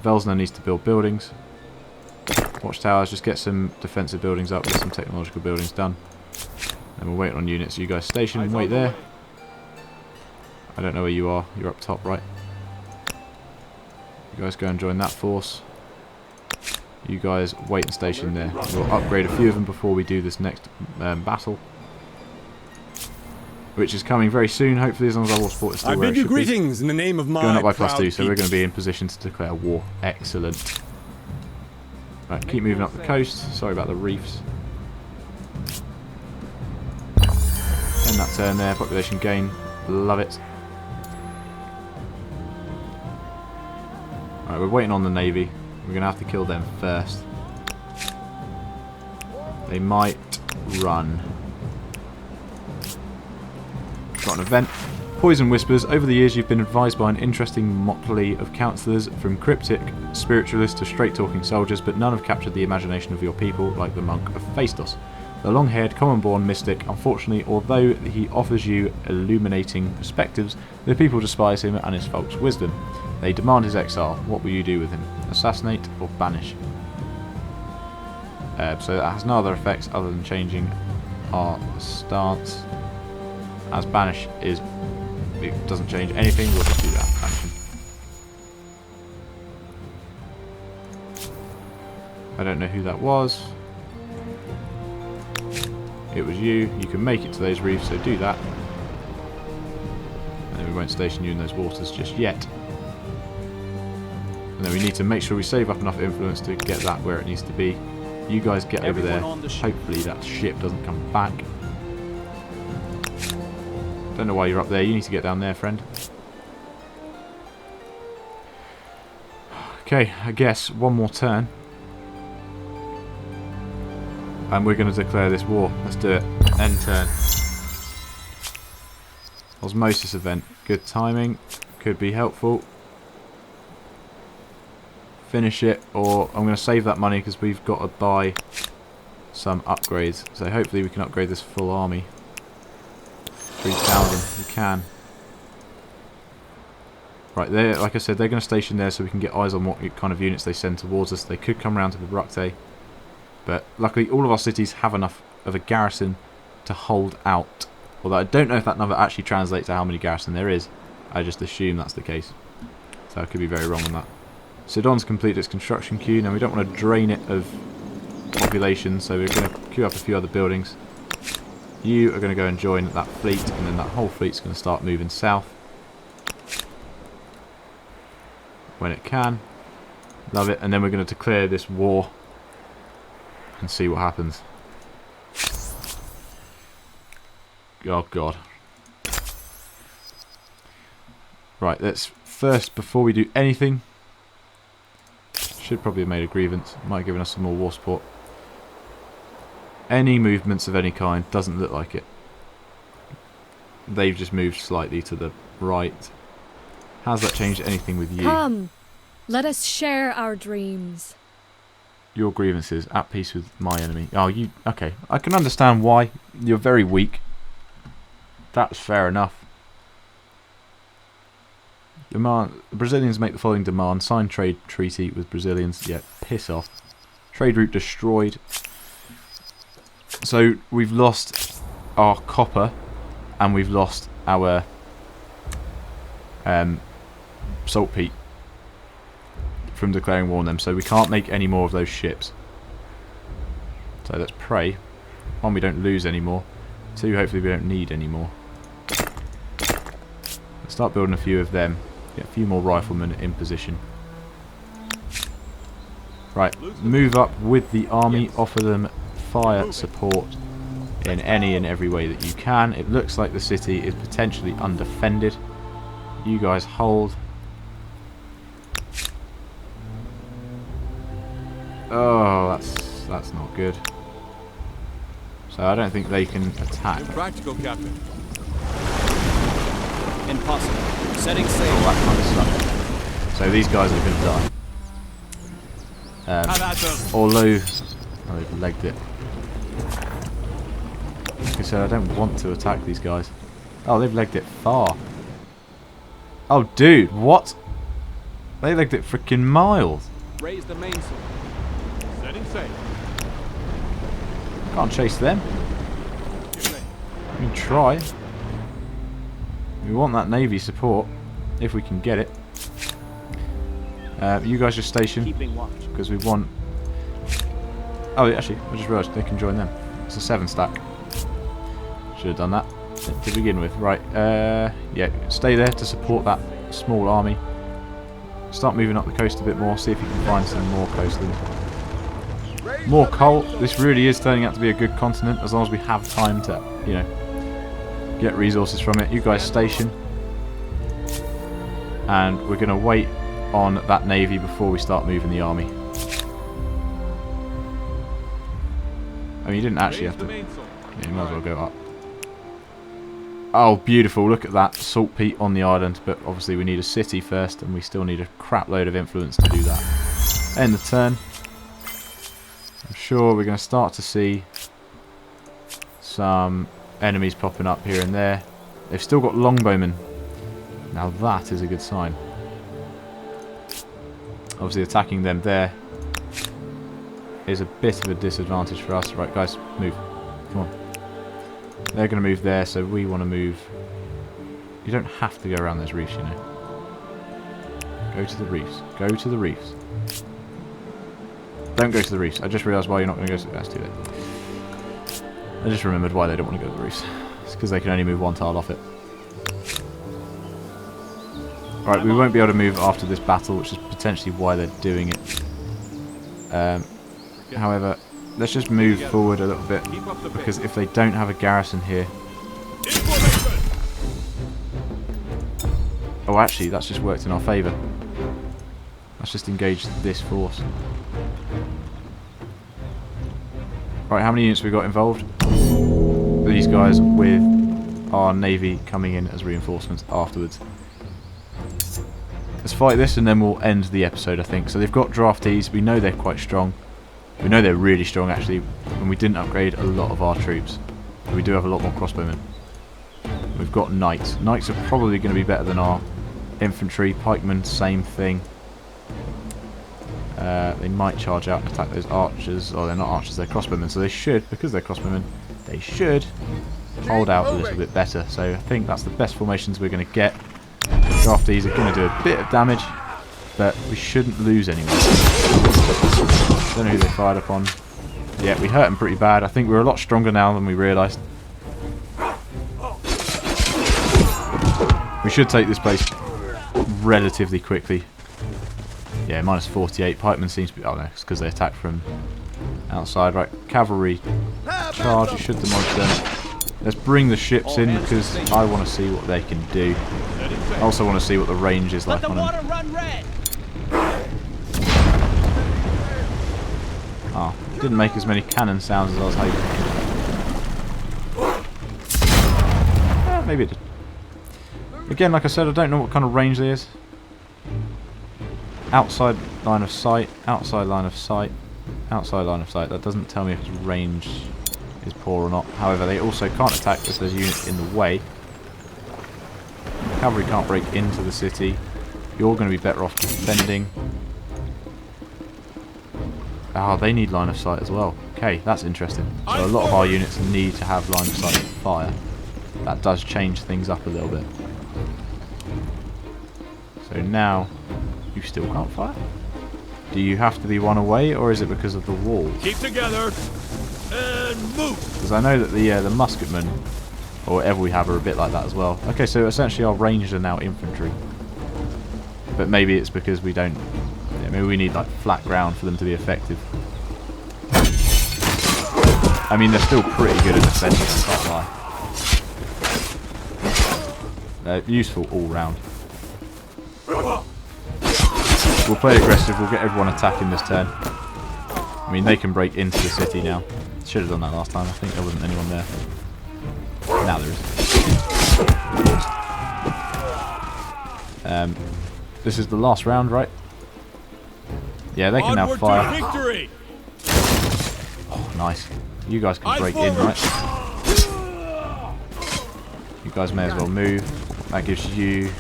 Velsna needs to build buildings. Watchtowers, just get some defensive buildings up, get some technological buildings done. And we'll wait on units. You guys station and wait there. I don't know where you are. You're up top, right? You guys go and join that force. You guys wait and station there. We'll upgrade a few of them before we do this next battle. which is coming very soon, hopefully, as long as our war support is still I where it bid you should be. greetings in the name of my Going up by proud +2, so we're people. going to be in position to declare war. Excellent. Right, keep moving up the coast. Sorry about the reefs. End that turn there. Population gain. Love it. Right, we're waiting on the Navy. We're going to have to kill them first. They might run. Got an event. Poison Whispers. Over the years you've been advised by an interesting motley of counsellors, from cryptic spiritualists to straight-talking soldiers, but none have captured the imagination of your people like the monk of Phaistos. The long-haired, common-born mystic, unfortunately, although he offers you illuminating perspectives, the people despise him and his false wisdom. They demand his exile. What will you do with him? Assassinate or banish? So that has no other effects other than changing our stance. As banish is, it doesn't change anything, we'll just do that. Banishing. I don't know who that was. It was you. You can make it to those reefs, so do that. And then we won't station you in those waters just yet. And then we need to make sure we save up enough influence to get that where it needs to be. You guys get over there. Hopefully that ship doesn't come back. Don't know why you're up there. You need to get down there, friend. Okay, I guess one more turn. And we're going to declare this war. Let's do it. End turn. Osmosis event. Good timing. Could be helpful. Finish it, or I'm going to save that money because we've got to buy some upgrades. So hopefully we can upgrade this full army. 3,000. We can. Right, there. Like I said, they're going to station there so we can get eyes on what kind of units they send towards us. They could come around to the Brukte. But luckily all of our cities have enough of a garrison to hold out. Although I don't know if that number actually translates to how many garrison there is. I just assume that's the case. So I could be very wrong on that. Sidon's completed its construction queue. Now we don't want to drain it of population, so we're going to queue up a few other buildings. You are going to go and join that fleet, and then that whole fleet's going to start moving south. When it can. Love it. And then we're going to declare this war and see what happens. Oh god. Right, let's first, before we do anything, should probably have made a grievance. Might have given us some more war support. Any movements of any kind, doesn't look like it. They've just moved slightly to the right. Has that changed anything with you? Come, let us share our dreams. Your grievances at peace with my enemy. Oh, you... Okay, I can understand why. You're very weak. That's fair enough. Demand, the Brazilians make the following demand. Sign trade treaty with Brazilians. Yeah, piss off. Trade route destroyed. So, we've lost our copper. And we've lost our saltpeat from declaring war on them. So we can't make any more of those ships. So let's pray. One, we don't lose any more. Two, hopefully we don't need any more. Let's start building a few of them. Get a few more riflemen in position. Right, move up with the army. Offer them fire support in any and every way that you can. It looks like the city is potentially undefended. You guys hold. Oh, that's not good. So I don't think they can attack. Practical, Captain. Impossible. Setting sail. All that kind of stuff. So these guys are going to die. Although, oh, they've legged it. Like I said, I don't want to attack these guys. Oh, they've legged it far. Oh, dude, what? They legged it freaking miles. Raise the mainsail. Setting sail. Can't chase them. We can try. We want that navy support if we can get it. You guys just station because we want. Oh, actually, I just realised they can join them. It's a 7 stack. Should have done that. to begin with. Right, yeah, stay there to support that small army. Start moving up the coast a bit more, see if you can find some more coastland. More coal. This really is turning out to be a good continent, as long as we have time to, you know, get resources from it. You guys station. And we're going to wait on that navy before we start moving the army. I mean, you didn't actually have to... Yeah, you might as well go up. Oh, beautiful. Look at that. Saltpeat on the island. But obviously we need a city first, and we still need a crap load of influence to do that. End the turn. I'm sure we're going to start to see some enemies popping up here and there. They've still got longbowmen. Now that is a good sign. Obviously attacking them there is a bit of a disadvantage for us. Right, guys, move. Come on. They're going to move there, so we want to move... You don't have to go around those reefs, you know. Go to the reefs. Go to the reefs. Don't go to the reefs. I just realised why you're not going to go to... That's too late. I just remembered why they don't want to go to the reefs. It's because they can only move one tile off it. Right, we won't be able to move after this battle, which is potentially why they're doing it. However, let's just move forward a little bit, because if they don't have a garrison here... Oh, actually, that's just worked in our favour. Let's just engage this force. Right, how many units have we got involved? These guys with our navy coming in as reinforcements afterwards. Let's fight this and then we'll end the episode, I think. So they've got draftees. We know they're quite strong. We know they're really strong, actually, and we didn't upgrade a lot of our troops. But we do have a lot more crossbowmen. We've got knights. Knights are probably going to be better than our infantry. Pikemen, same thing. They might charge out and attack those archers. Oh, they're not archers, they're crossbowmen. So they should, because they're crossbowmen, they should hold out a little bit better. So I think that's the best formations we're going to get. Draftees are going to do a bit of damage, but we shouldn't lose anyone. Don't know who they fired upon. Yeah, we hurt them pretty bad. I think we're a lot stronger now than we realised. We should take this place relatively quickly. Yeah, minus 48. Pikemen seems to be... Oh no, it's because they attacked from outside. Right, cavalry charge. It should demolish them. Let's bring the ships in because I want to see what they can do. I also want to see what the range is like on them. Oh, didn't make as many cannon sounds as I was hoping. Maybe it did. Again, like I said, I don't know what kind of range there is. Outside line of sight, outside line of sight, outside line of sight. That doesn't tell me if its range is poor or not. However, they also can't attack if there's units in the way. Cavalry can't break into the city. You're going to be better off defending. Ah, they need line of sight as well. Okay, that's interesting. So a lot of our units need to have line of sight and fire. That does change things up a little bit. So now, you still can't fire? Do you have to be one away, or is it because of the walls? Keep together and move. Because I know that the musketmen, or whatever we have, are a bit like that as well. Okay, so essentially our ranged are now infantry. But maybe it's because we don't... Yeah, maybe we need like flat ground for them to be effective. I mean, they're still pretty good at defending, I can't lie. They're useful all round. We'll play aggressive, we'll get everyone attacking this turn. I mean, they can break into the city now. Should have done that last time, I think there wasn't anyone there. Now there is. This is the last round, right? Yeah, they can now fire. Oh, nice. You guys can break in, right? You guys may as well move. That gives you...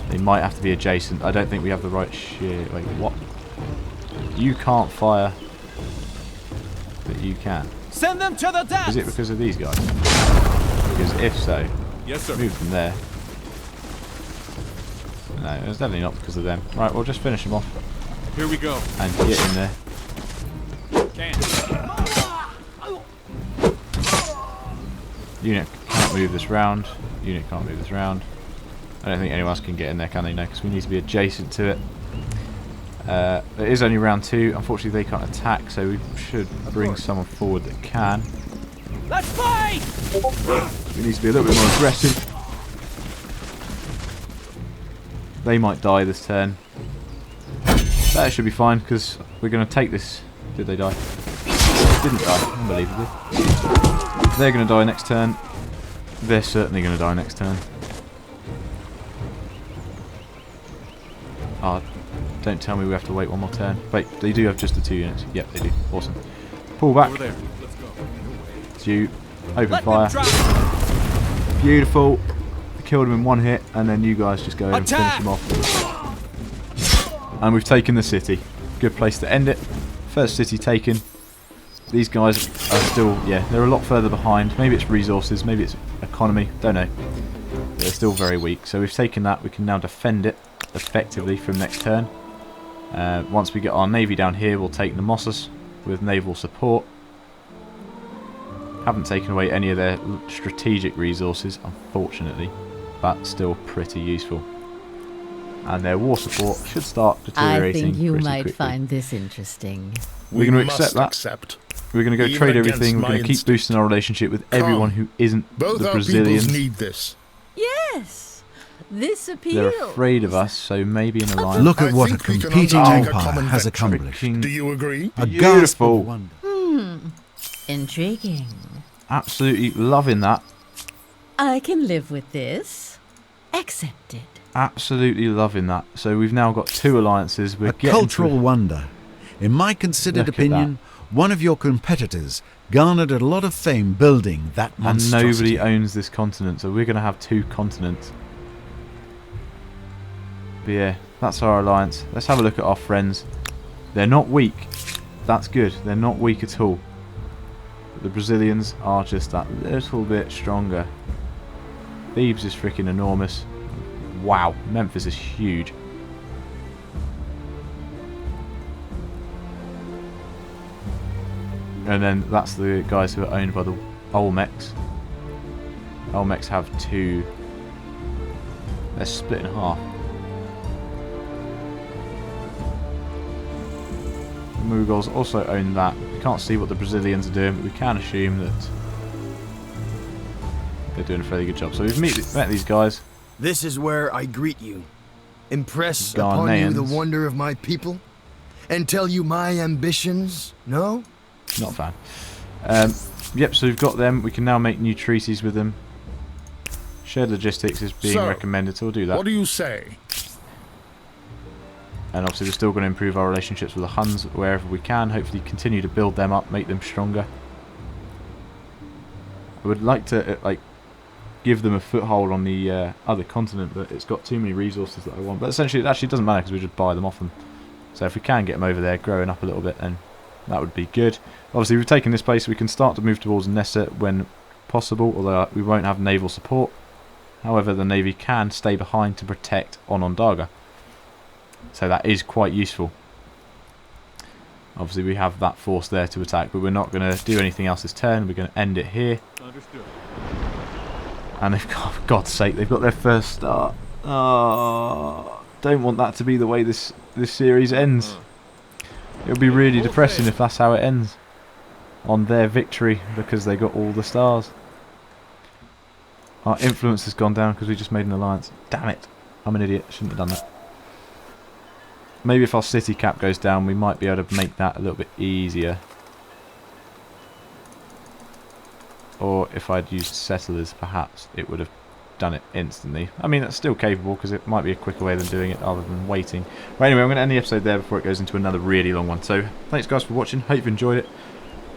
They might have to be adjacent. I don't think we have the right shit. Wait, what? You can't fire, but you can. Send them to the depths. Is it because of these guys? Because if so, yes, sir. Move from there. No, it's definitely not because of them. Right, we'll just finish them off. Here we go. And get in there. Unit cannot can't move this round. Unit can't move this round. I don't think anyone else can get in there, can they? No, because we need to be adjacent to it. It is only round 2. Unfortunately, they can't attack, so we should bring someone forward that can. Let's fight! We need to be a little bit more aggressive. They might die this turn. That should be fine, because we're going to take this. Did they die? Didn't die, unbelievably. They're going to die next turn. They're certainly going to die next turn. Ah, don't tell me we have to wait one more turn. Wait, they do have just the 2 units. Yep, they do. Awesome. Pull back. Over there. Let's go. It's you. Open fire. Beautiful. Killed him in 1 hit, and then you guys just go in and finish him off. And we've taken the city. Good place to end it. First city taken. These guys are still, yeah, they're a lot further behind. Maybe it's resources, maybe it's economy, don't know. But they're still very weak. So we've taken that. We can now defend it effectively from next turn. Once we get our navy down here, we'll take Nemausus with naval support. Haven't taken away any of their strategic resources, unfortunately, but still pretty useful. And their war support should start deteriorating. I think you pretty might quickly. find this interesting. We're going to accept that. We're going to go Even trade against everything. We're my going to keep instinct. boosting our relationship with everyone who isn't Both the our Brazilians. peoples need this. Yes, this appeals. They're afraid of us, so maybe an alliance. Look at I what a think we can competing undertake a empire common has venture. accomplished. Do you agree? A gasp Beautiful. of wonder. Intriguing. Absolutely loving that. I can live with this. Accepted. Absolutely loving that. So we've now got 2 alliances. We're A getting cultural wonder. In my considered Look at opinion, one of your competitors garnered a lot of fame building that and monstrosity. nobody owns this continent, so we're going to have 2 continents. But yeah, that's our alliance. Let's have a look at our friends. They're not weak. That's good. They're not weak at all. The Brazilians are just that little bit stronger. Thebes is freaking enormous. Wow, Memphis is huge. And then that's the guys who are owned by the Olmecs. Olmecs have 2. They're split in half. The Mughals also own that. We can't see what the Brazilians are doing, but we can assume that they're doing a fairly good job. So we've met these guys. This is where I greet you, impress upon you the Ghanaians. wonder of my people, and tell you my ambitions, no? Not a fan. Yep, so we've got them. We can now make new treaties with them. Shared logistics is being So, recommended, so we'll do that. What do you say? And obviously we're still going to improve our relationships with the Huns wherever we can. Hopefully continue to build them up, make them stronger. I would like to give them a foothold on the other continent, but it's got too many resources that I want. But essentially it actually doesn't matter because we just buy them off them. So if we can get them over there growing up a little bit, then that would be good. Obviously we've taken this place, we can start to move towards Nessa when possible, although we won't have naval support. However, the navy can stay behind to protect Onondaga. So that is quite useful. Obviously we have that force there to attack, but we're not going to do anything else this turn. We're going to end it here. Understood. And they've got, for God's sake, they've got their first start. Oh, don't want that to be the way this series ends. It'll be really depressing if that's how it ends. On their victory, because they got all the stars. Our influence has gone down because we just made an alliance. Damn it. I'm an idiot. Shouldn't have done that. Maybe if our city cap goes down, we might be able to make that a little bit easier. Or if I'd used settlers, perhaps it would have done it instantly. I mean, that's still capable because it might be a quicker way than doing it other than waiting. But anyway, I'm going to end the episode there before it goes into another really long one. So thanks guys for watching. Hope you've enjoyed it.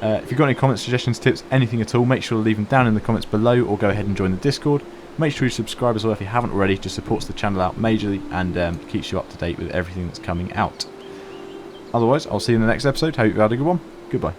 If you've got any comments, suggestions, tips, anything at all, make sure to leave them down in the comments below or go ahead and join the Discord. Make sure you subscribe as well if you haven't already. Just supports the channel out majorly and keeps you up to date with everything that's coming out. Otherwise, I'll see you in the next episode. Hope you've had a good one. Goodbye.